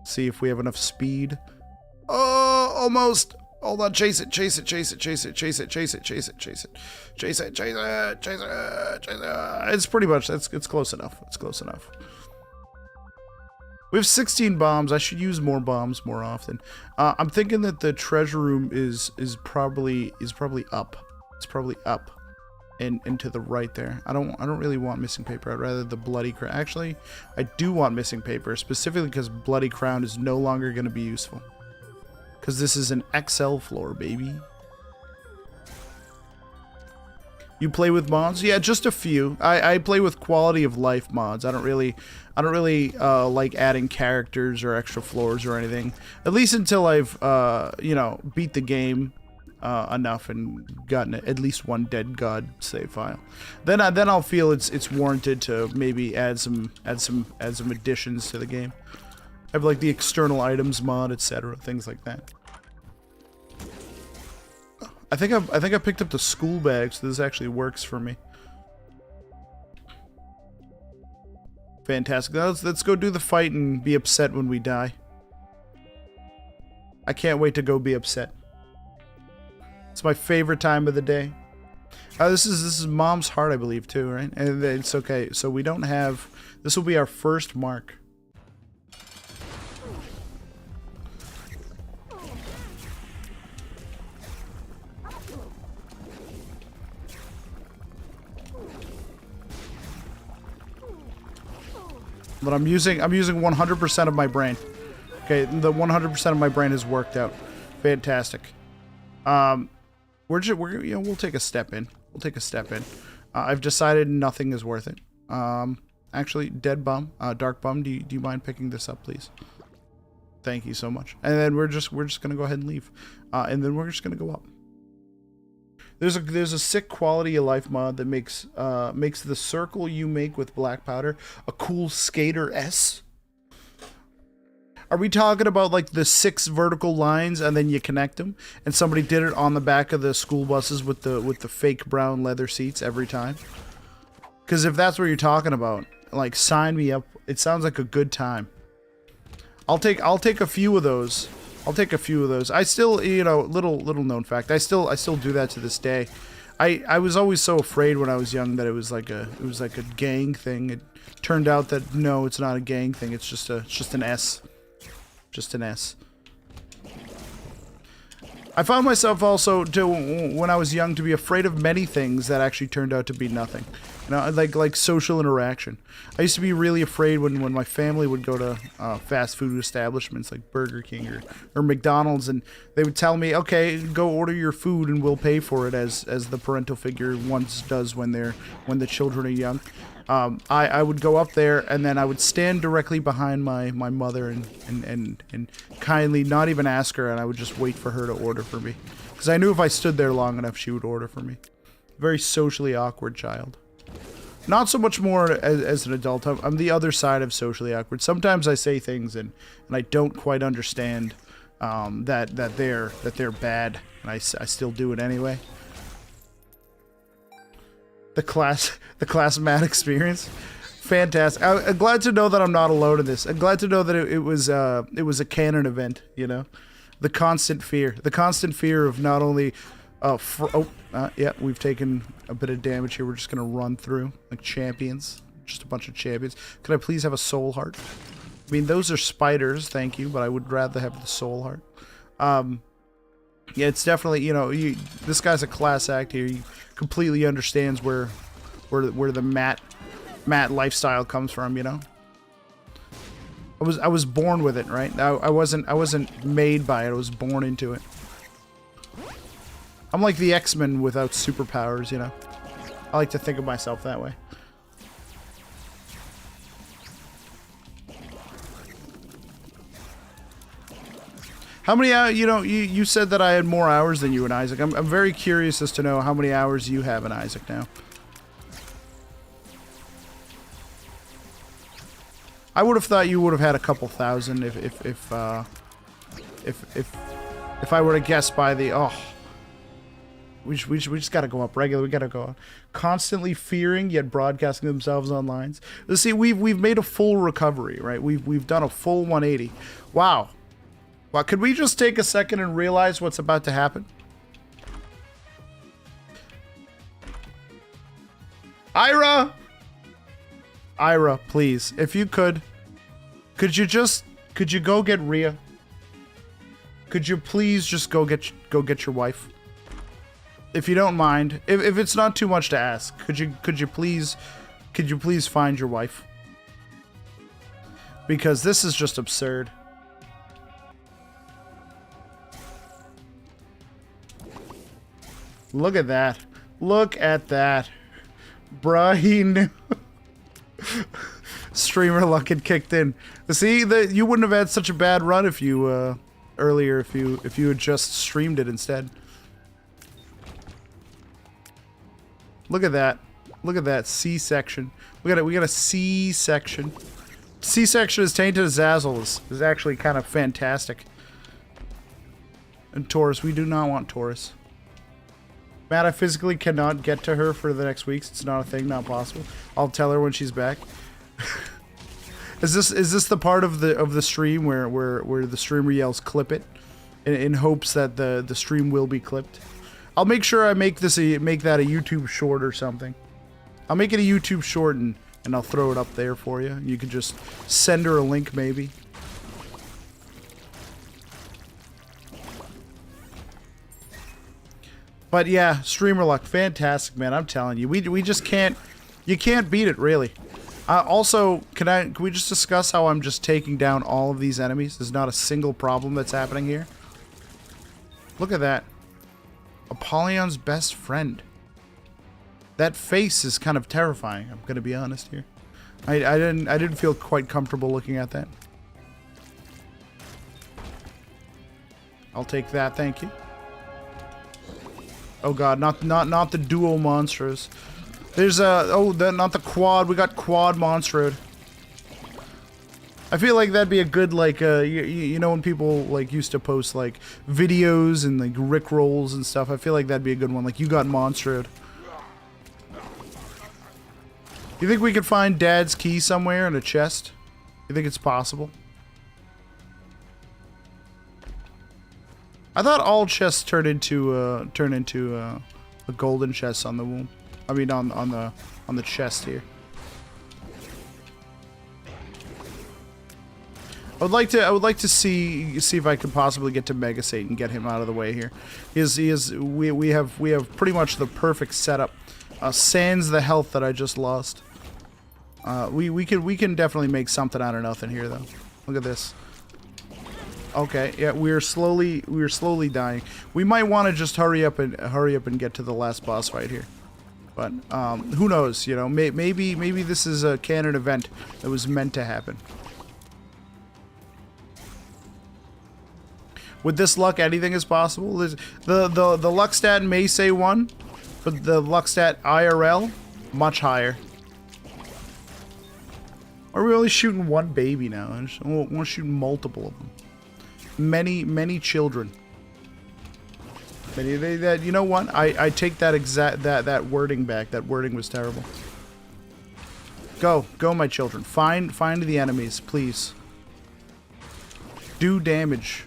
See if we have enough speed. Oh, almost. Hold on, chase it, chase it, chase it, chase it, chase it, chase it, chase it, chase it, chase it, chase it, chase it, chase it. It's pretty much it's close enough. It's close enough. We have 16 bombs. I should use more bombs more often. I'm thinking that the treasure room is probably up. It's probably up and to the right there. I don't really want missing paper. I'd rather the bloody crown. Actually, I do want missing paper, specifically because bloody crown is no longer going to be useful. Because this is an XL floor, baby. You play with mods? Yeah, just a few. I play with quality of life mods. I don't really like adding characters or extra floors or anything. At least until I've you know, beat the game enough and gotten at least one dead god save file. Then I'll feel it's warranted to maybe add some additions to the game. I have like the external items mod, etc., things like that. I think I picked up the school bag, so this actually works for me. Fantastic. Now let's go do the fight and be upset when we die. I can't wait to go be upset. It's my favorite time of the day. This is Mom's Heart, I believe, too, right? And it's okay. So we don't have. This will be our first mark. But I'm using 100% of my brain. Okay, the 100% of my brain has worked out. Fantastic. We'll take a step in. We'll take a step in. I've decided nothing is worth it. Actually, Dead Bum, Dark Bum, do you mind picking this up, please? Thank you so much. And then we're just gonna go ahead and leave. And then we're just gonna go up. There's a sick quality of life mod that makes the circle you make with black powder a cool skater S. Are we talking about like the 6 vertical lines and then you connect them? And somebody did it on the back of the school buses with the fake brown leather seats every time? Because if that's what you're talking about, like, sign me up. It sounds like a good time. I'll take a few of those. I'll take a few of those. I still, you know, little known fact, I still do that to this day. I was always so afraid when I was young that it was like a gang thing. It turned out that no, it's not a gang thing. It's just an S. Just an S. I found myself also, when I was young, to be afraid of many things that actually turned out to be nothing. You know, like social interaction. I used to be really afraid when my family would go to fast food establishments like Burger King or McDonald's, and they would tell me, okay, go order your food and we'll pay for it, as the parental figure once does when the children are young. I would go up there and then I would stand directly behind my mother and kindly not even ask her, and I would just wait for her to order for me. Because I knew if I stood there long enough, she would order for me. Very socially awkward child. Not so much more as an adult. I'm the other side of socially awkward. Sometimes I say things and I don't quite understand that they're bad, and I still do it anyway. The class mat experience, fantastic. I'm glad to know that I'm not alone in this. I'm glad to know that it was a canon event. You know, the constant fear of not only yeah, we've taken a bit of damage here. We're just gonna run through like champions, just a bunch of champions. Could I please have a soul heart? I mean, those are spiders, thank you, but I would rather have the soul heart. Yeah, it's definitely, you know, this guy's a class act here. He completely understands where the mat lifestyle comes from, you know. I was born with it, right? I wasn't made by it. I was born into it. I'm like the X-Men without superpowers, you know. I like to think of myself that way. How many hours, you know, you said that I had more hours than you and Isaac. I'm very curious as to know how many hours you have in Isaac now. I would have thought you would have had a couple thousand if I were to guess by the, oh. We just gotta go up regular. We gotta go up. Constantly fearing yet broadcasting themselves on lines. Let's see, we've made a full recovery, right? We've done a full 180. Wow. Well, could we just take a second and realize what's about to happen? Ira! Ira, please, if you could you go get Rhea? Could you please just go get your wife? If you don't mind, if it's not too much to ask, could you please find your wife? Because this is just absurd. Look at that. Look at that. Brahim. Streamer luck had kicked in. See, you wouldn't have had such a bad run if you earlier if you had just streamed it instead. Look at that. Look at that C-section. We got a C-section. C-section as tainted as Zazzle is actually kind of fantastic. And Taurus, we do not want Taurus. Matt, I physically cannot get to her for the next weeks. It's not a thing, not possible. I'll tell her when she's back. Is this the part of the stream where the streamer yells "clip it" in hopes that the stream will be clipped? I'll make sure I make that a YouTube short or something. I'll make it a YouTube short and I'll throw it up there for you. You can just send her a link maybe. But yeah, streamer luck, fantastic, man. I'm telling you, we just can't. You can't beat it, really. Also, can we just discuss how I'm just taking down all of these enemies? There's not a single problem that's happening here. Look at that. Apollyon's best friend. That face is kind of terrifying. I'm gonna be honest here. I didn't feel quite comfortable looking at that. I'll take that, thank you. Oh god, not the dual monsters. There's not the quad. We got quad monstered. I feel like that'd be a good, like, you know when people like used to post like videos and like Rick rolls and stuff. I feel like that'd be a good one. Like, you got monstered. You think we could find Dad's key somewhere in a chest? You think it's possible? I thought all chests turn into a golden chest on the womb. I mean on the chest here. I would like to see if I could possibly get to Mega Satan and get him out of the way here. We have pretty much the perfect setup. Sans the health that I just lost. We can definitely make something out of nothing here though. Look at this. Okay, yeah, we're slowly dying. We might want to just hurry up and get to the last boss fight here. But who knows, you know, maybe this is a canon event that was meant to happen. With this luck, anything is possible. The luck stat may say 1, but the luck stat IRL much higher. Are we only shooting one baby now? I want to shoot multiple of them. Many children. You know what? I take that wording back. That wording was terrible. Go, my children. Find the enemies, please. Do damage.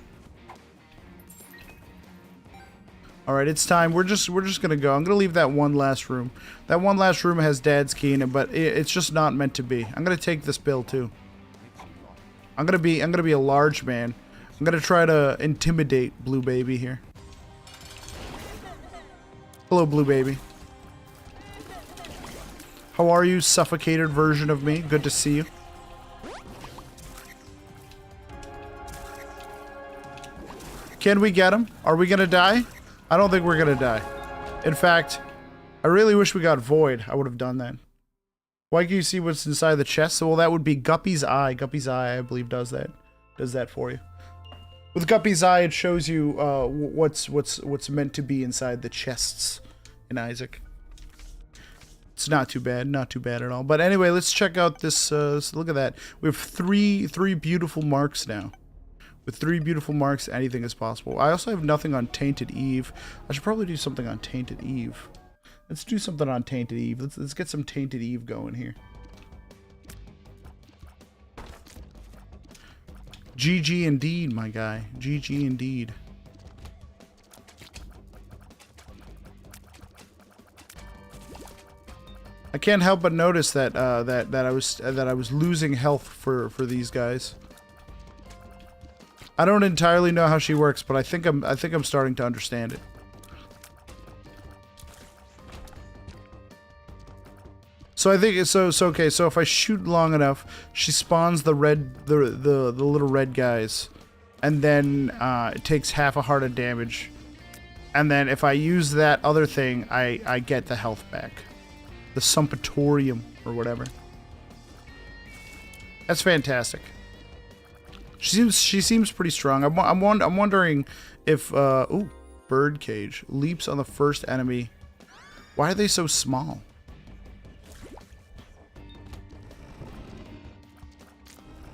All right, it's time. We're just gonna go. I'm gonna leave that one last room. That one last room has Dad's key in it, but it's just not meant to be. I'm gonna take this bill too. I'm gonna be a large man. I'm gonna try to intimidate Blue Baby here. Hello, Blue Baby. How are you, suffocated version of me? Good to see you. Can we get him? Are we gonna die? I don't think we're gonna die. In fact, I really wish we got Void. I would have done that. Why can you see what's inside the chest? Well, that would be Guppy's Eye. Guppy's Eye, I believe, does that. Does that for you. With Guppy's Eye, it shows you what's meant to be inside the chests in Isaac. It's not too bad. Not too bad at all. But anyway, let's check out this. Look at that. We have three beautiful marks now. With 3 beautiful marks, anything is possible. I also have nothing on Tainted Eve. I should probably do something on Tainted Eve. Let's do something on Tainted Eve. Let's get some Tainted Eve going here. GG indeed, my guy. GG indeed. I can't help but notice that that I was losing health for these guys. I don't entirely know how she works, but I think I'm starting to understand it. So I think so okay, so if I shoot long enough, she spawns the little red guys, and then it takes half a heart of damage. And then if I use that other thing, I get the health back. The Sumpatorium or whatever. That's fantastic. She seems pretty strong. I'm wondering if ooh, Birdcage leaps on the first enemy. Why are they so small?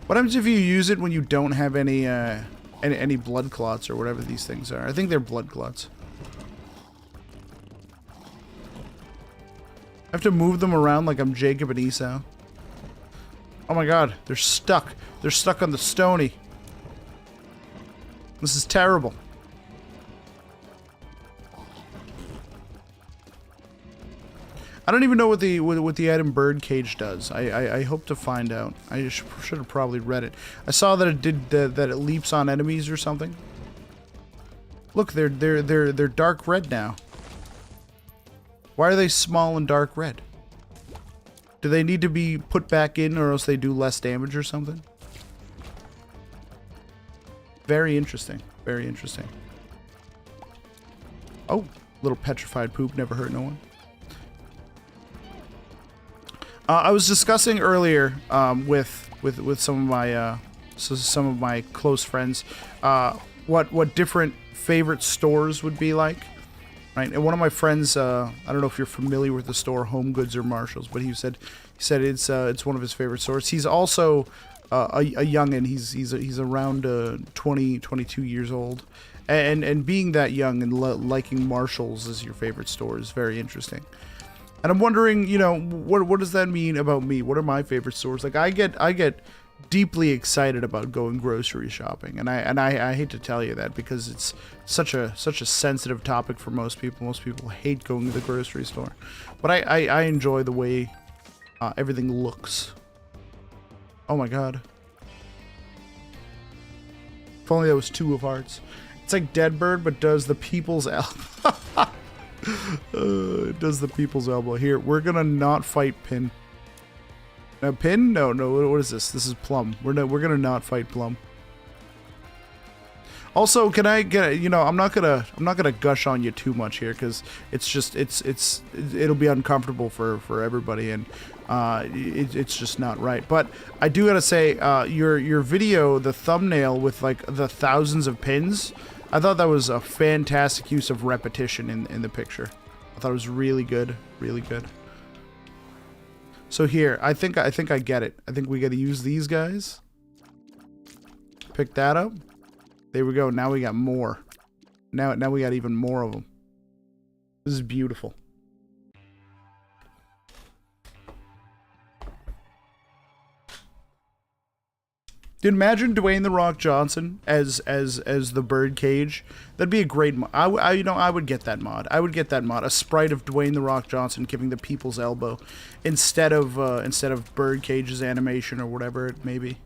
What happens if you use it when you don't have any blood clots or whatever these things are? I think they're blood clots. I have to move them around like I'm Jacob and Esau. Oh my god, they're stuck. They're stuck on the stony. This is terrible. I don't even know what the item Birdcage does. I hope to find out. I should have probably read it. I saw that it did that it leaps on enemies or something. Look, they're dark red now. Why are they small and dark red? Do they need to be put back in or else they do less damage or something? Very interesting. Very interesting. Oh, little petrified poop never hurt no one. I was discussing earlier with some of my close friends what different favorite stores would be like. Right, and one of my friends, I don't know if you're familiar with the store Home Goods or Marshalls, but he said it's one of his favorite stores. He's also a youngin'. He's around 22 years old, and being that young and liking Marshalls as your favorite store is very interesting. And I'm wondering, you know, what does that mean about me? What are my favorite stores? Like I get deeply excited about going grocery shopping, and I hate to tell you that because it's such a sensitive topic for most people. Most people hate going to the grocery store, but I enjoy the way everything looks. Oh my god. If only that was 2 of hearts. It's like Deadbird, but does the people's elbow. It does the people's elbow. Here, we're gonna not fight Pin. Now, Pin? No. What is this? This is Plum. We're gonna not fight Plum. Also, can I get, you know, I'm not gonna gush on you too much here, because it's just it'll be uncomfortable for everybody, and it's just not right. But I do gotta say, your video, the thumbnail with like the thousands of pins, I thought that was a fantastic use of repetition in the picture. I thought it was really good, really good. So here, I think I get it. I think we got to use these guys. Pick that up. There we go. Now we got more. Now we got even more of them. This is beautiful. Dude, imagine Dwayne "The Rock" Johnson as the Birdcage. That'd be a great mod. I would get that mod. I would get that mod. A sprite of Dwayne "The Rock" Johnson giving the people's elbow instead of Birdcage's animation or whatever it may be.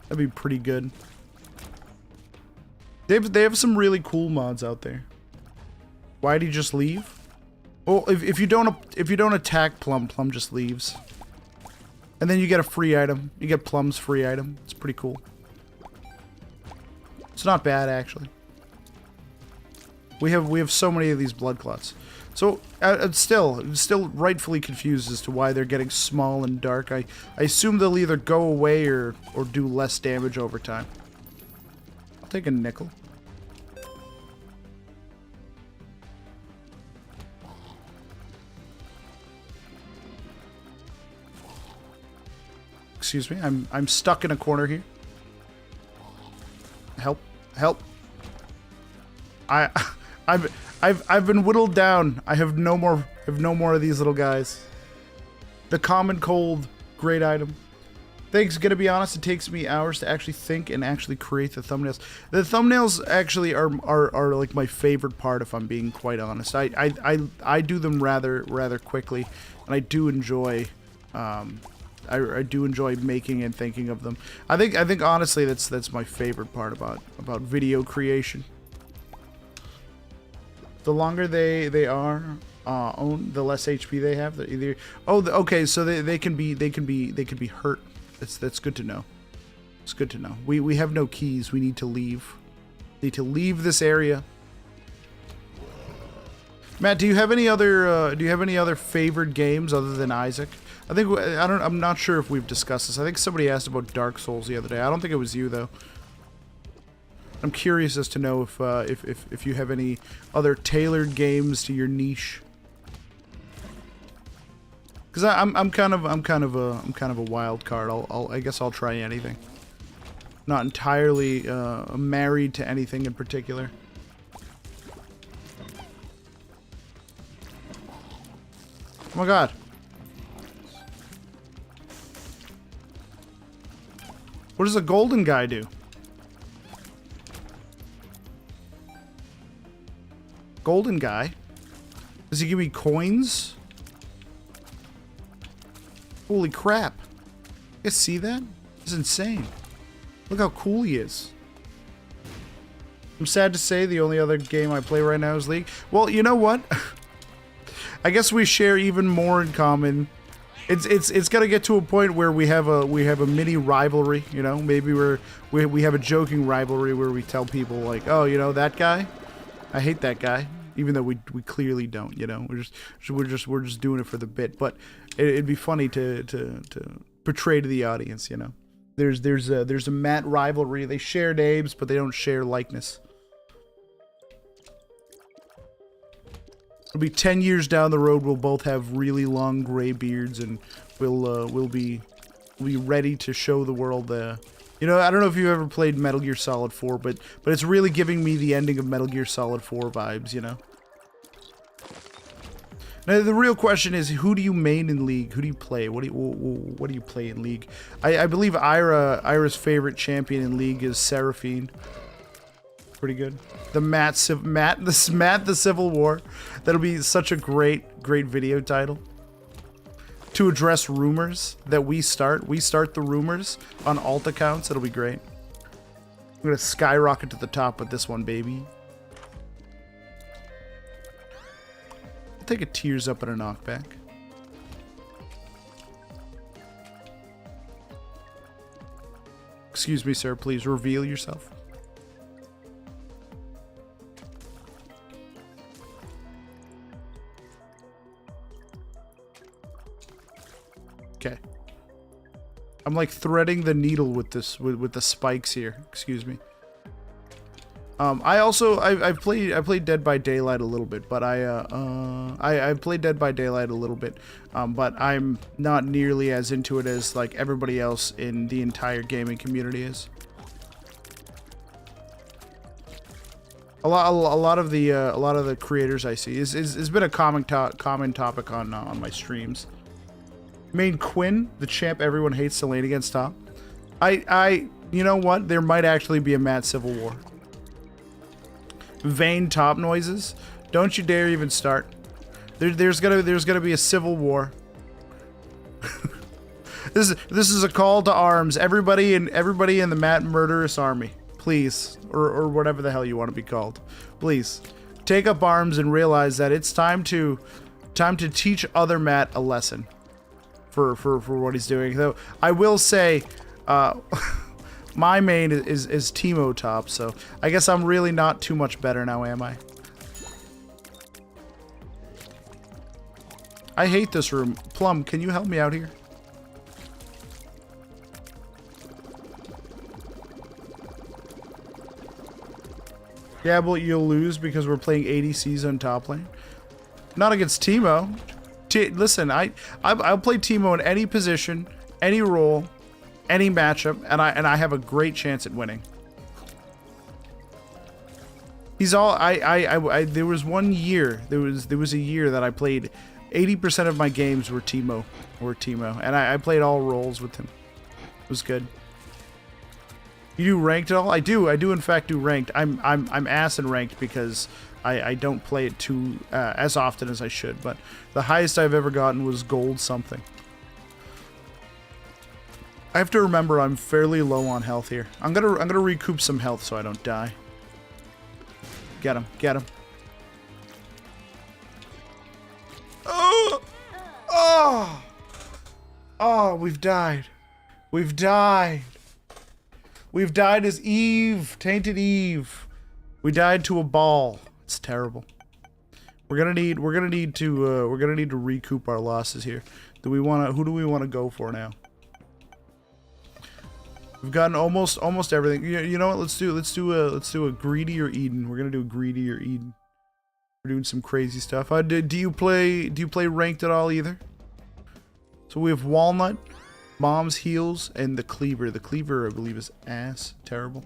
That'd be pretty good. They have some really cool mods out there. Why'd he just leave? Well, if you don't attack Plum, Plum just leaves. And then you get a free item. You get Plum's free item. It's pretty cool. It's not bad, actually. We have so many of these blood clots. So I'm still rightfully confused as to why they're getting small and dark. I assume they'll either go away or do less damage over time. I'll take a nickel. Excuse me, I'm stuck in a corner here. Help! Help! I've been whittled down. I have no more of these little guys. The common cold, great item. Thanks. Gonna be honest, it takes me hours to actually think and actually create the thumbnails. The thumbnails actually are like my favorite part, if I'm being quite honest. I do them rather quickly, and I do enjoy. I do enjoy making and thinking of them. I think honestly that's my favorite part about video creation. The longer they are owned, the less HP they have. They're either okay, so they can be hurt. That's good to know. It's good to know. We have no keys. We need to leave. Need to leave this area. Matt, do you have any other favorite games other than Isaac? I'm not sure if we've discussed this. I think somebody asked about Dark Souls the other day. I don't think it was you though. I'm curious as to know if you have any other tailored games to your niche. Because I'm kind of a wild card. I guess I'll try anything. Not entirely married to anything in particular. Oh my god. What does a golden guy do? Golden guy? Does he give me coins? Holy crap. You guys see that? It's insane. Look how cool he is. I'm sad to say the only other game I play right now is League. Well, you know what? I guess we share even more in common. It's gonna get to a point where we have a mini rivalry, you know. Maybe we have a joking rivalry where we tell people like, oh, you know that guy, I hate that guy, even though we clearly don't, you know. We're just doing it for the bit, but it'd be funny to portray to the audience, you know. There's a Matt rivalry. They share names, but they don't share likeness. It'll be 10 years down the road. We'll both have really long gray beards, and we'll be ready to show the world the. You know, I don't know if you ever played Metal Gear Solid 4, but it's really giving me the ending of Metal Gear Solid 4 vibes. You know. Now the real question is, who do you main in League? Who do you play? What do you play in League? I believe Ira's favorite champion in League is Seraphine. Pretty good. The Matt the Civil War. That'll be such a great video title. to address rumors that we start. We start the rumors on alt accounts. It'll be great. I'm gonna skyrocket to the top with this one, baby. I'll take a tears up and a knockback. Excuse me, sir. Please reveal yourself. Okay. I'm like threading the needle with this with the spikes here. Excuse me. I've played Dead by Daylight a little bit, but I played Dead by Daylight a little bit, but I'm not nearly as into it as like everybody else in the entire gaming community is. A lot of the creators I see has been a common topic on my streams. Main Quinn, the champ everyone hates to lane against top. You know what? There might actually be a mad civil war. Vain top noises. Don't you dare even start. There's gonna be a civil war. This is a call to arms. Everybody in the Matt Murderous Army, please, or whatever the hell you want to be called, please take up arms and realize that it's time to teach other Matt a lesson for what he's doing. Though I will say, my main is Teemo top, so I guess I'm really not too much better now, am I? I hate this room. Plum, can you help me out here? Yeah, but you'll lose because we're playing ADCs on top lane. Not against Teemo. Listen, I'll play Teemo in any position, any role, any matchup, and I have a great chance at winning. He's all there was one year, there was a year that I played 80% of my games were Teemo, and I played all roles with him. It was good. You do ranked at all? I do in fact do ranked. I'm ass in ranked because I don't play it too as often as I should, but the highest I've ever gotten was gold something. I have to remember I'm fairly low on health here. I'm gonna recoup some health so I don't die. Get him, get him. Oh! Oh! Oh, we've died. We've died. We've died as Eve, tainted Eve. We died to a ball. It's terrible. We're gonna need to recoup our losses here. Who do we wanna go for now? We've gotten almost everything. You know what? Let's do a greedy or Eden. We're gonna do a greedy or Eden. We're doing some crazy stuff. Do you play ranked at all either? So we have Walnut, Mom's Heals, and the Cleaver. The Cleaver I believe is ass terrible.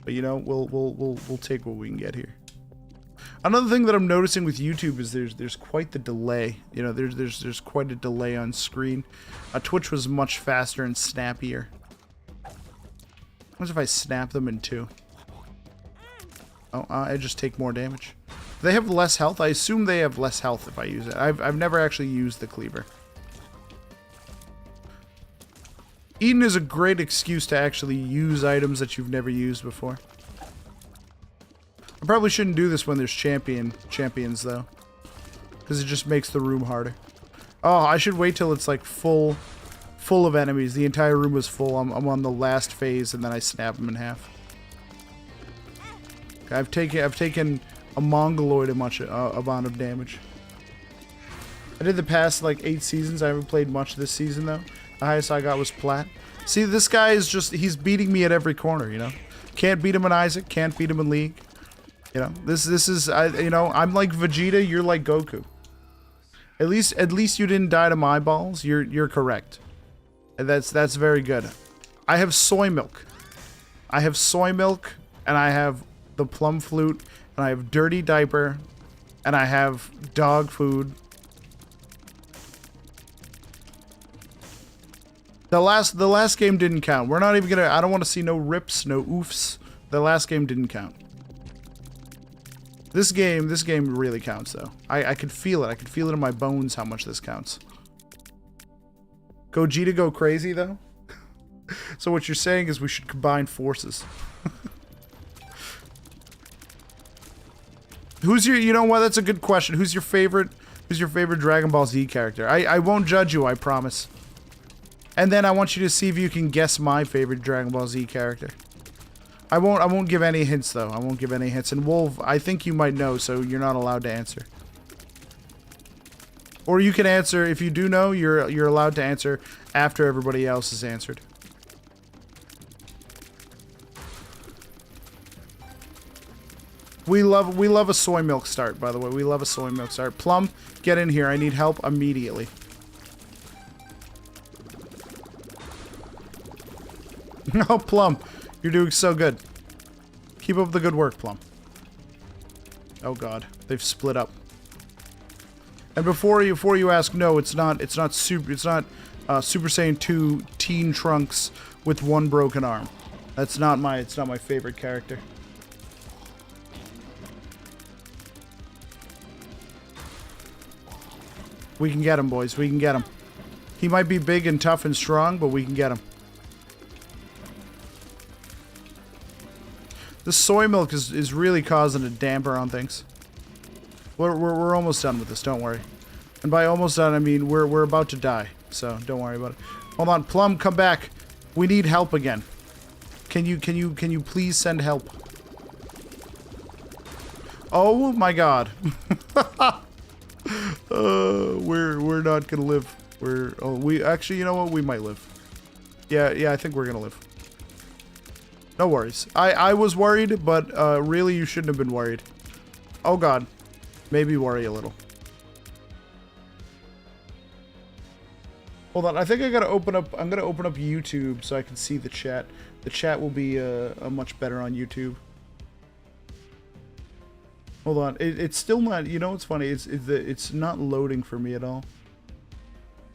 But you know, we'll take what we can get here. Another thing that I'm noticing with YouTube is there's quite the delay. You know, there's quite a delay on screen. Twitch was much faster and snappier. What if I snap them in two? Oh, I just take more damage. Do they have less health? I assume they have less health if I use it. I've never actually used the Cleaver. Eden is a great excuse to actually use items that you've never used before. I probably shouldn't do this when there's champions though, because it just makes the room harder. Oh, I should wait till it's like full of enemies. The entire room is full. I'm on the last phase, and then I snap them in half. Okay, I've taken a mongoloid amount of damage. I did the past like 8 seasons. I haven't played much this season though. The highest I got was plat. See, this guy is he's beating me at every corner. You know, can't beat him in Isaac. Can't beat him in League. You know, this is you know, I'm like Vegeta. You're like Goku. At least you didn't die to my balls. You're correct. And that's very good. I have soy milk. I have soy milk, and I have the plum flute, and I have dirty diaper, and I have dog food. The last game didn't count. We're not even gonna. I don't want to see no rips, no oofs. The last game didn't count. This game really counts though. I could feel it. I could feel it in my bones how much this counts. Gogeta go crazy, though? So what you're saying is we should combine forces. Who's your... You know what? That's a good question. Who's your favorite Dragon Ball Z character? I won't judge you, I promise. And then I want you to see if you can guess my favorite Dragon Ball Z character. I won't give any hints, though. I won't give any hints. And Wolf, I think you might know, so you're not allowed to answer. Or you can answer, if you do know, you're allowed to answer after everybody else has answered. We love a soy milk start, by the way. We love a soy milk start. Plum, get in here. I need help immediately. No, Plum. You're doing so good. Keep up the good work, Plum. Oh god, they've split up. And before you ask, no, it's not Super Saiyan 2 Teen Trunks with one broken arm. It's not my favorite character. We can get him, boys. We can get him. He might be big and tough and strong, but we can get him. This soy milk is really causing a damper on things. We're almost done with this, don't worry. And by almost done, I mean we're about to die. So don't worry about it. Hold on, Plum, come back. We need help again. Can you please send help? Oh my god. We're not gonna live. We actually, you know what? We might live. Yeah, I think we're gonna live. No worries. I was worried, but really you shouldn't have been worried. Oh god. Maybe worry a little. Hold on, I think I'm gonna open up YouTube so I can see the chat. The chat will be much better on YouTube. Hold on, it's still not, you know what's funny? It's not loading for me at all.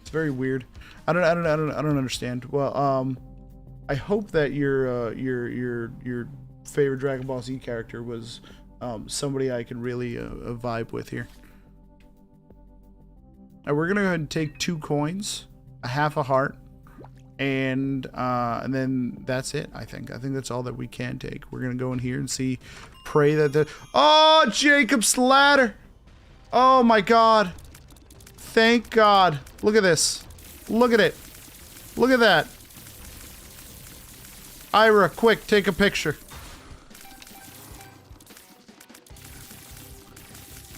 It's very weird. I don't understand. Well, I hope that your favorite Dragon Ball Z character was somebody I can really vibe with here. Now we're gonna go ahead and take 2 coins, a half a heart, and then that's it. I think that's all that we can take. We're gonna go in here and see. Pray that the... Oh, Jacob's ladder! Oh my god. Thank god. Look at this. Look at it. Look at that. Ira, quick, take a picture.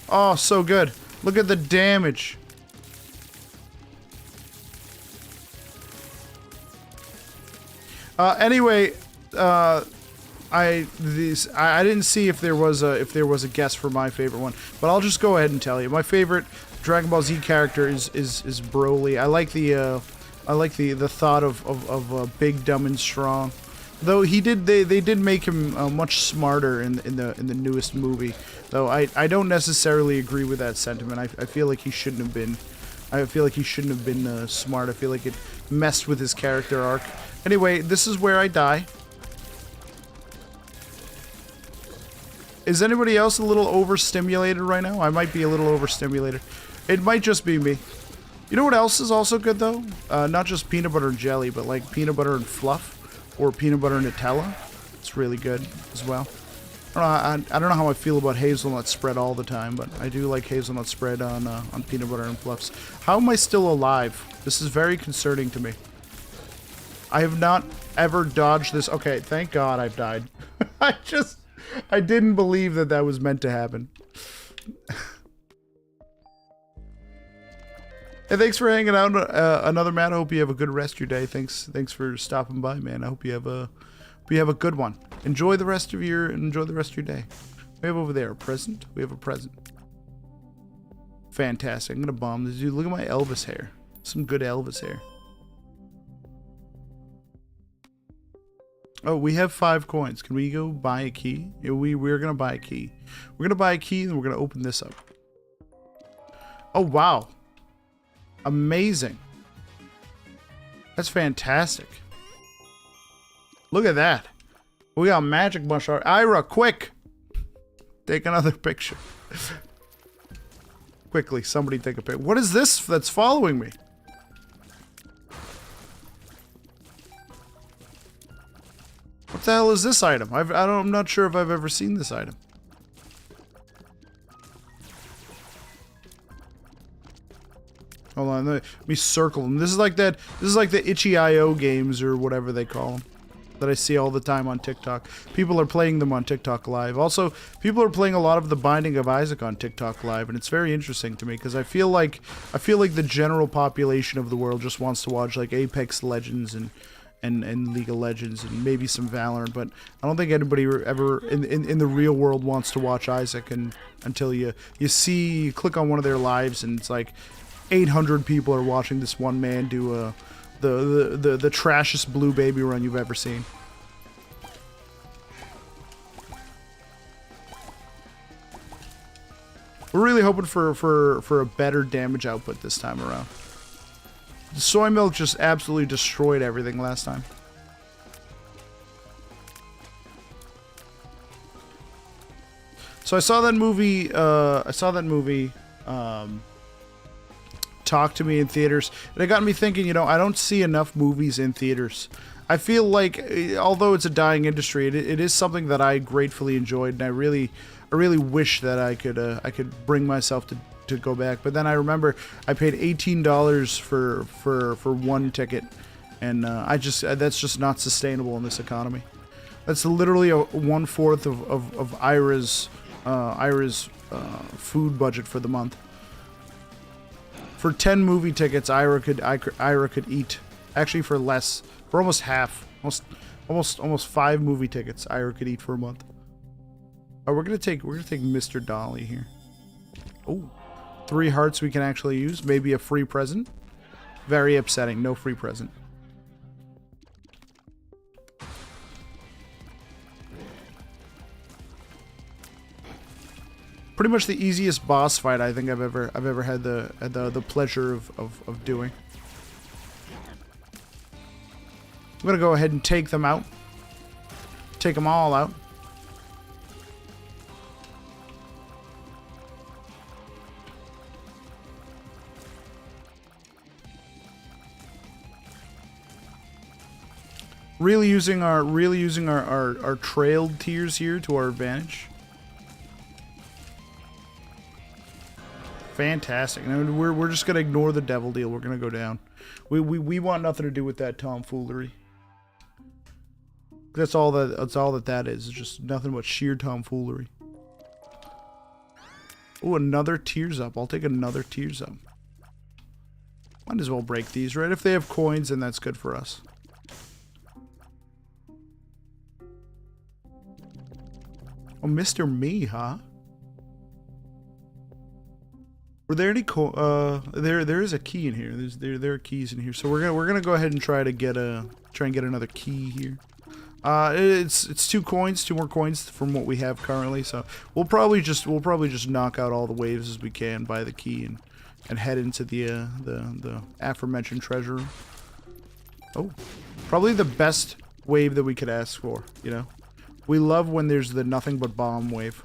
Oh, so good. Look at the damage. Anyway, I didn't see if there was a guess for my favorite one, but I'll just go ahead and tell you. My favorite Dragon Ball Z character is Broly. I like the thought of big, dumb, and strong. Though they did make him much smarter in the newest movie. Though I don't necessarily agree with that sentiment. I feel like he shouldn't have been. I feel like he shouldn't have been smart. I feel like it messed with his character arc. Anyway, this is where I die. Is anybody else a little overstimulated right now? I might be a little overstimulated. It might just be me. You know what else is also good though? Not just peanut butter and jelly, but like peanut butter and fluff or peanut butter and Nutella. It's really good as well. I don't know how I feel about hazelnut spread all the time, but I do like hazelnut spread on peanut butter and fluffs. How am I still alive? This is very concerning to me. I have not ever dodged this. Okay, thank God I've died. I didn't believe that was meant to happen. Hey, thanks for hanging out. Another Matt. I hope you have a good rest of your day. Thanks for stopping by, man. I hope you have a good one. Enjoy the rest of your day. We have over there a present. We have a present. Fantastic. I'm gonna bomb this dude. Look at my Elvis hair. Some good Elvis hair. Oh, we have 5 coins. Can we go buy a key? Yeah, we're gonna buy a key. We're gonna buy a key and we're gonna open this up. Oh wow. Amazing. That's fantastic. Look at that. We got magic mush art. Ira, quick! Take another picture. Quickly, somebody take a picture. What is this that's following me? the hell is this item? I'm not sure if I've ever seen this item. Hold on, let me circle them. This is like that. This is like the itch.io games or whatever they call them that I see all the time on TikTok. People are playing them on TikTok Live. Also, people are playing a lot of The Binding of Isaac on TikTok Live, and it's very interesting to me because I feel like the general population of the world just wants to watch like Apex Legends and League of Legends and maybe some Valorant, but I don't think anybody ever in the real world wants to watch Isaac until you click on one of their lives and it's like 800 people are watching this one man do the trashiest blue baby run you've ever seen. We're really hoping for a better damage output this time around. The soy milk just absolutely destroyed everything last time. So I saw that movie. Talk to Me in theaters, and it got me thinking, you know, I don't see enough movies in theaters. I feel like, although it's a dying industry, it is something that I gratefully enjoyed, and I really wish that I could bring myself to go back. But then I remember I paid $18 for one ticket, and that's just not sustainable in this economy. That's literally a 1/4 of Ira's food budget for the month. For 10 movie tickets, Ira could eat, actually for less, for almost half, almost 5 movie tickets Ira could eat for a month. Oh, we're gonna take Mr. Dolly here. Oh, 3 hearts we can actually use, maybe a free present. Very upsetting, no free present. Pretty much the easiest boss fight I think I've ever had the pleasure of doing. I'm gonna go ahead and take them out. Take them all out. Really using our trailed tiers here to our advantage. Fantastic. And we're just gonna ignore the devil deal. We're gonna go down. We want nothing to do with that tomfoolery. That's all that is. It's just nothing but sheer tomfoolery. Oh, another tears up. I'll take another tears up. Might as well break these, right? If they have coins, then that's good for us. Oh, Mr. Me, huh? Were there any there is a key in here. There are keys in here. So we're gonna go ahead and try and get another key here. It's 2 coins, 2 more coins from what we have currently. So we'll probably just knock out all the waves as we can, buy the key, and head into the aforementioned treasure room. Oh, probably the best wave that we could ask for. You know, we love when there's the nothing but bomb wave.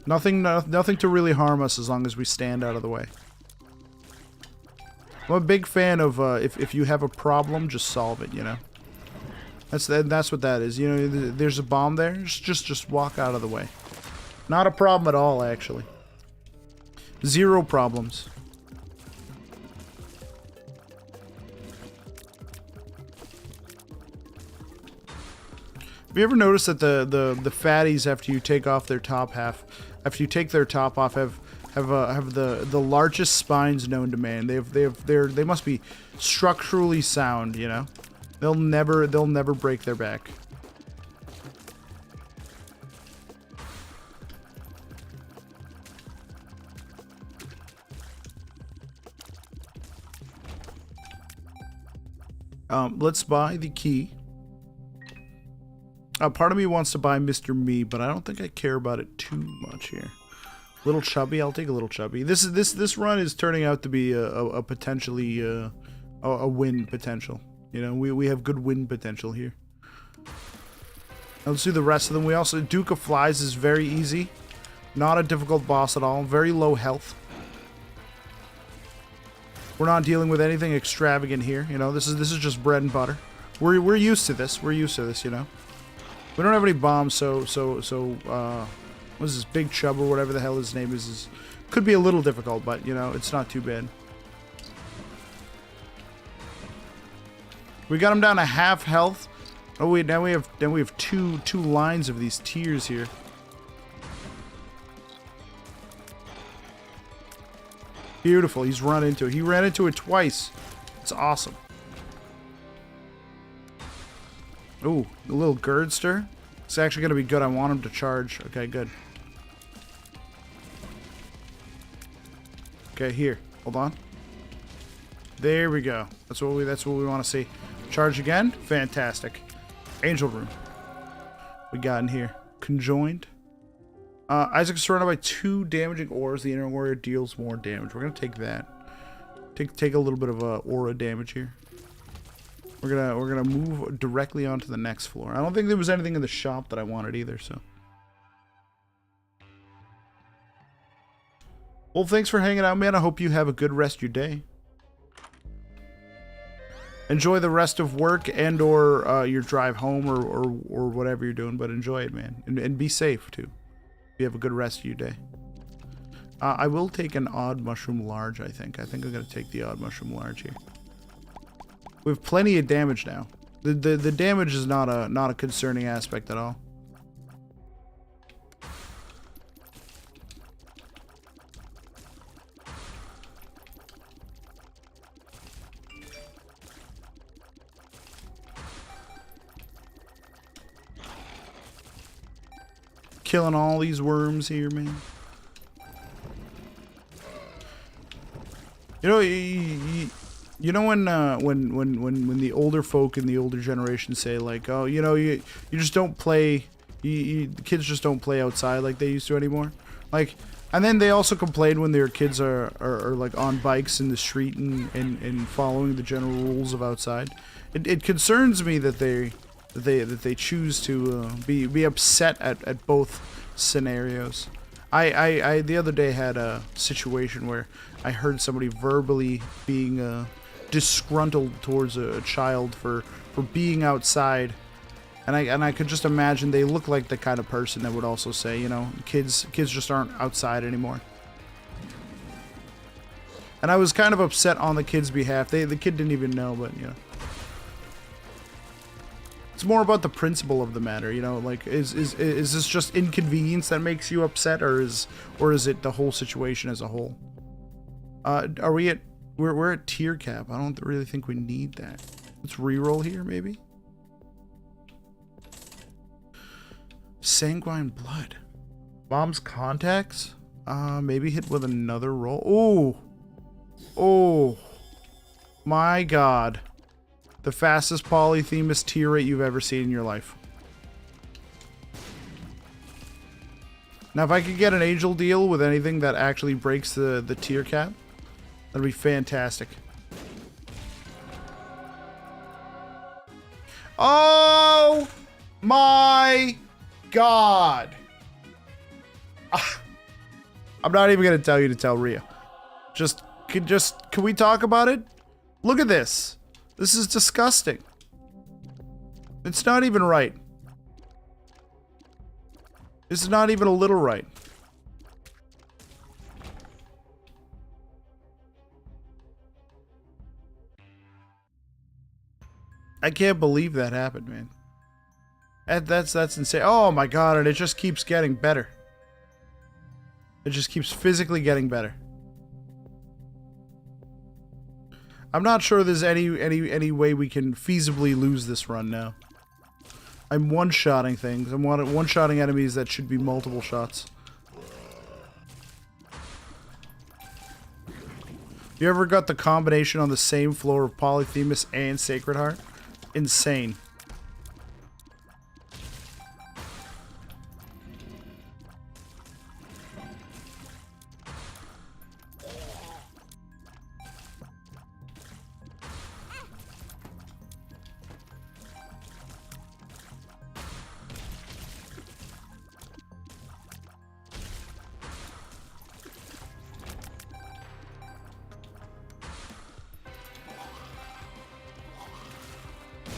Nothing to really harm us as long as we stand out of the way. I'm a big fan of if you have a problem, just solve it. You know, that's what that is. You know, there's a bomb there. Just walk out of the way. Not a problem at all, actually. 0 problems. Have you ever noticed that the fatties, after you take off their top half, after you take their top off, have the largest spines known to man? They must be structurally sound, you know. They'll never break their back. Let's buy the key. Part of me wants to buy Mr. Me, but I don't think I care about it too much here. Little chubby, I'll take a little chubby. This run is turning out to be a potentially a win potential. You know, we have good win potential here. Now let's do the rest of them. We also Duke of Flies is very easy, not a difficult boss at all. Very low health. We're not dealing with anything extravagant here. You know, this is just bread and butter. We're used to this. We're used to this, you know. We don't have any bombs, so what is this, Big Chub or whatever the hell his name is could be a little difficult, but you know, it's not too bad. We got him down to half health. Oh wait, now we have two lines of these tiers here. Beautiful. He's run into it. He ran into it twice. It's awesome. Ooh, a little Girdster. It's actually going to be good. I want him to charge. Okay, good. Okay, here. Hold on. There we go. That's what we want to see. Charge again. Fantastic. Angel Room. We got in here. Conjoined. Isaac is surrounded by 2 damaging auras. The inner warrior deals more damage. We're gonna take that. Take a little bit of aura damage here. We're gonna move directly onto the next floor. I don't think there was anything in the shop that I wanted either, so. Well, thanks for hanging out, man. I hope you have a good rest of your day. Enjoy the rest of work and or your drive home or whatever you're doing, but enjoy it, man. And be safe, too. You have a good rest of your day. I will take an odd mushroom large, I think. I think I'm going to take the odd mushroom large here. We have plenty of damage now. The damage is not a concerning aspect at all. Killing all these worms here, man. You know, you know when the older folk in the older generation say like, oh, you know, you just don't play, the kids just don't play outside like they used to anymore. Like, and then they also complain when their kids are like on bikes in the street and following the general rules of outside. It concerns me that they choose to be upset at both scenarios. I the other day had a situation where I heard somebody verbally being disgruntled towards a child for being outside, and I could just imagine they look like the kind of person that would also say, you know, kids just aren't outside anymore. And I was kind of upset on the kid's behalf. The kid didn't even know, but you know. It's more about the principle of the matter, you know, like is this just inconvenience that makes you upset, or is it the whole situation as a whole? Are we at we're at tier cap. I don't really think we need that. Let's reroll here maybe. Sanguine blood. Mom's contacts? Maybe hit with another roll. Oh. Oh. My god. The fastest Polyphemus tier rate you've ever seen in your life. Now, if I could get an angel deal with anything that actually breaks the tier cap, that'd be fantastic. Oh my god. I'm not even going to tell you to tell Ria. Can we talk about it? Look at this. This is disgusting. It's not even right. It's not even a little right. I can't believe that happened, man. That's insane. Oh my god, and it just keeps getting better. It just keeps physically getting better. I'm not sure there's any way we can feasibly lose this run now. I'm one-shotting things. I'm one-shotting enemies that should be multiple shots. You ever got the combination on the same floor of Polyphemus and Sacred Heart? Insane.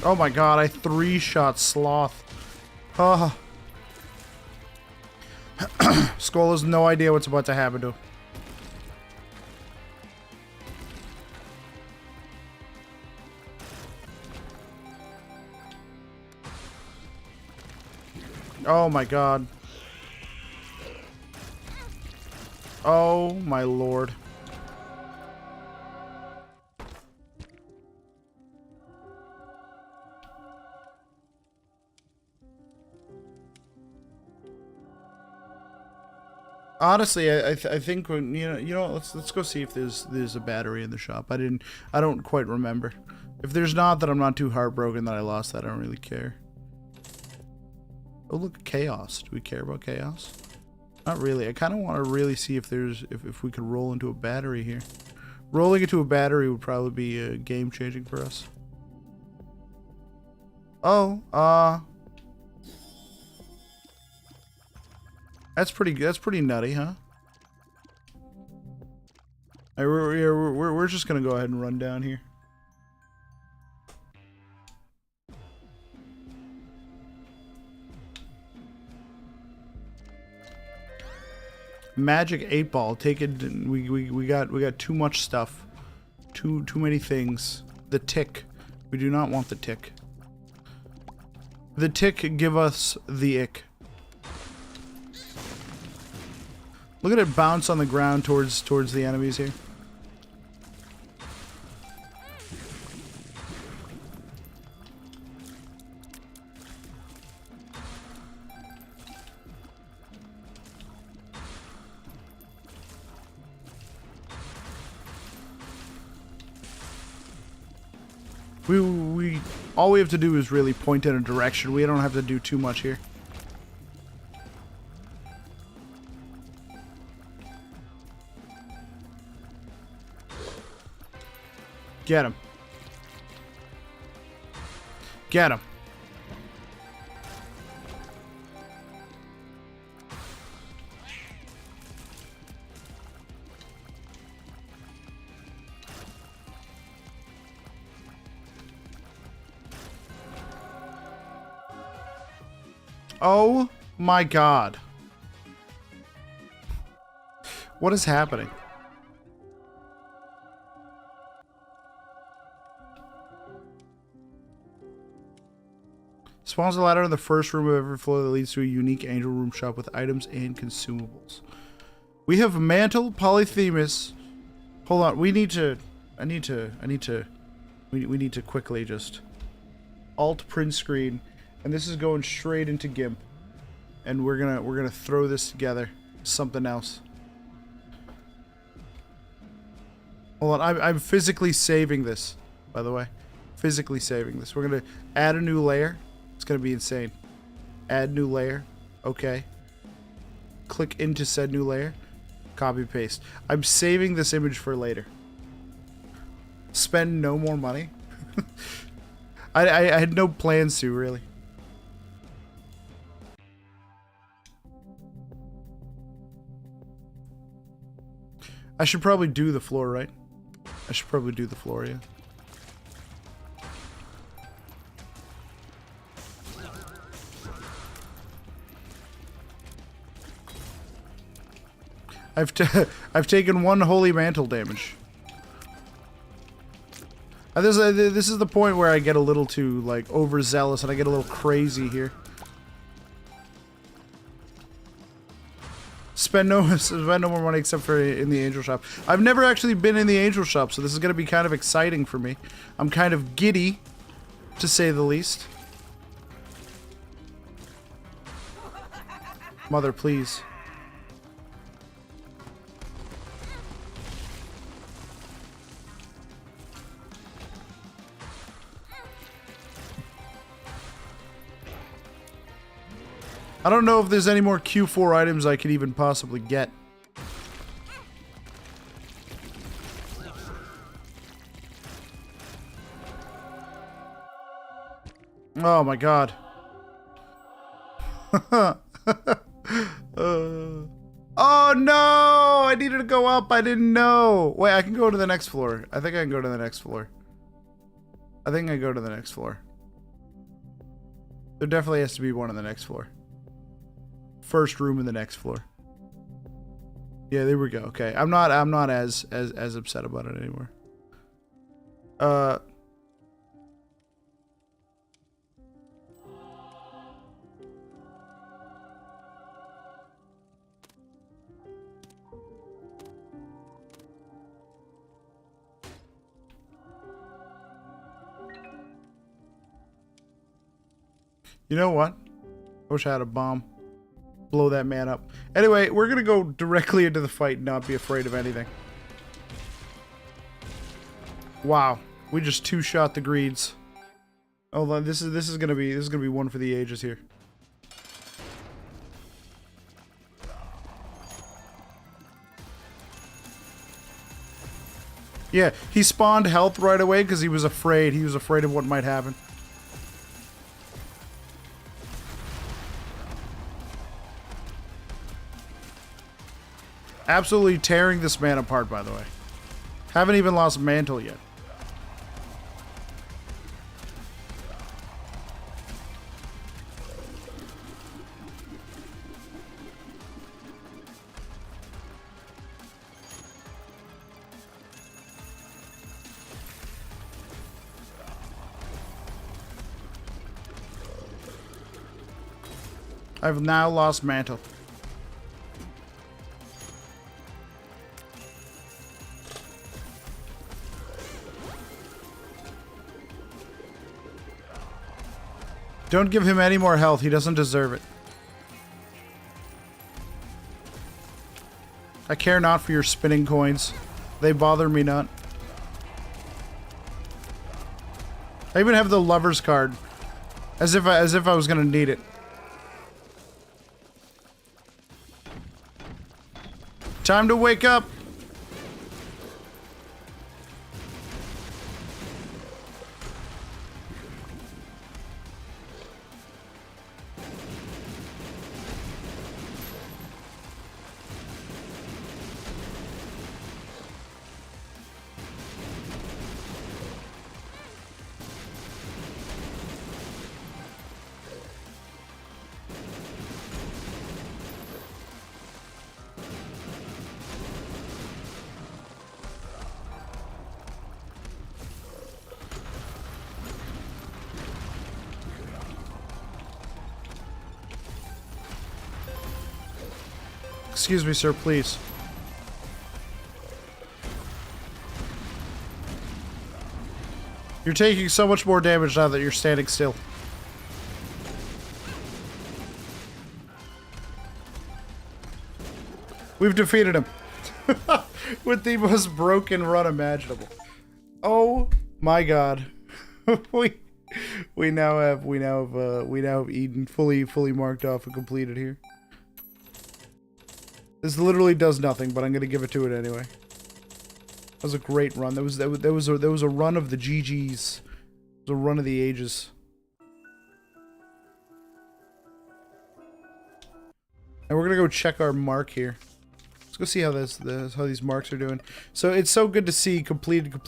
Oh my god, I 3-shot Sloth. Oh. Skull has no idea what's about to happen to him. Oh my god. Oh my lord. Honestly, I think when let's go see if there's a battery in the shop. I don't quite remember. If there's not, then I'm not too heartbroken that I lost that. I don't really care. Oh look, chaos. Do we care about chaos? Not really. I kind of want to really see if if we could roll into a battery here. Rolling into a battery would probably be game changing for us. Oh, that's pretty nutty, huh? Alright, we're just gonna go ahead and run down here. Magic 8-ball. Take it. We got too much stuff. Too many things. The tick. We do not want the tick. The tick give us the ick. Look at it bounce on the ground towards the enemies here. All we have to do is really point in a direction. We don't have to do too much here. Get him. Get him. Oh my god. What is happening? Spawns a ladder in the first room of every floor that leads to a unique angel room shop with items and consumables. We have Mantle, Polyphemus. Hold on, we need to quickly just alt print screen. And this is going straight into GIMP. And we're gonna throw this together. Something else. Hold on, I'm physically saving this, by the way. Physically saving this. We're gonna add a new layer. It's gonna be insane. Add new layer. Okay. Click into said new layer. Copy paste. I'm saving this image for later. Spend no more money. I had no plans to, really. I should probably do the floor, right? I should probably do the floor, yeah. I've taken 1 holy mantle damage. This is the point where I get a little too like overzealous and I get a little crazy here. Spend no more money except for in the angel shop. I've never actually been in the angel shop, so this is going to be kind of exciting for me. I'm kind of giddy, to say the least. Mother, please. I don't know if there's any more Q4 items I could even possibly get. Oh my god. Oh no! I needed to go up. I didn't know. Wait, I can go to the next floor. I think I can go to the next floor. I think I go to the next floor. There definitely has to be one on the next floor. First room in the next floor. Yeah, there we go. Okay, I'm not as upset about it anymore. You know what? I wish I had a bomb. Blow that man up. Anyway, we're gonna go directly into the fight and not be afraid of anything. Wow, we just two-shot the greeds. Oh, this is gonna be one for the ages here. Yeah, he spawned health right away because he was afraid. He was afraid of what might happen. Absolutely tearing this man apart, by the way. Haven't even lost mantle yet. I've now lost mantle. Don't give him any more health. He doesn't deserve it. I care not for your spinning coins. They bother me not. I even have the lover's card. As if I was gonna need it. Time to wake up! Excuse me, sir, please. You're taking so much more damage now that you're standing still. We've defeated him. With the most broken run imaginable. Oh my god. we now have Eden fully marked off and completed here. This literally does nothing, but I'm gonna give it to it anyway. That was a great run. That was a run of the GGs. It was a run of the ages. And we're gonna go check our mark here. Let's go see how how these marks are doing. So it's so good to see completed. Not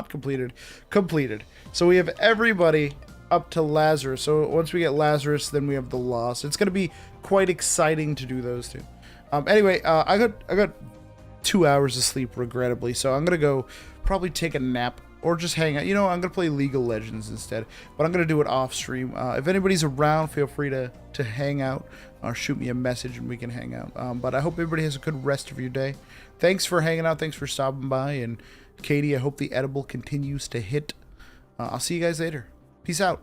completed. Completed. So we have everybody up to Lazarus. So once we get Lazarus, then we have the loss. It's gonna be quite exciting to do those two. Anyway, I got 2 hours of sleep, regrettably, so I'm gonna go probably take a nap or just hang out. You know, I'm gonna play League of Legends instead, but I'm gonna do it off stream. If anybody's around, feel free to hang out or shoot me a message and we can hang out. But I hope everybody has a good rest of your day. Thanks for hanging out. Thanks for stopping by. And Katie, I hope the edible continues to hit. I'll see you guys later. Peace out.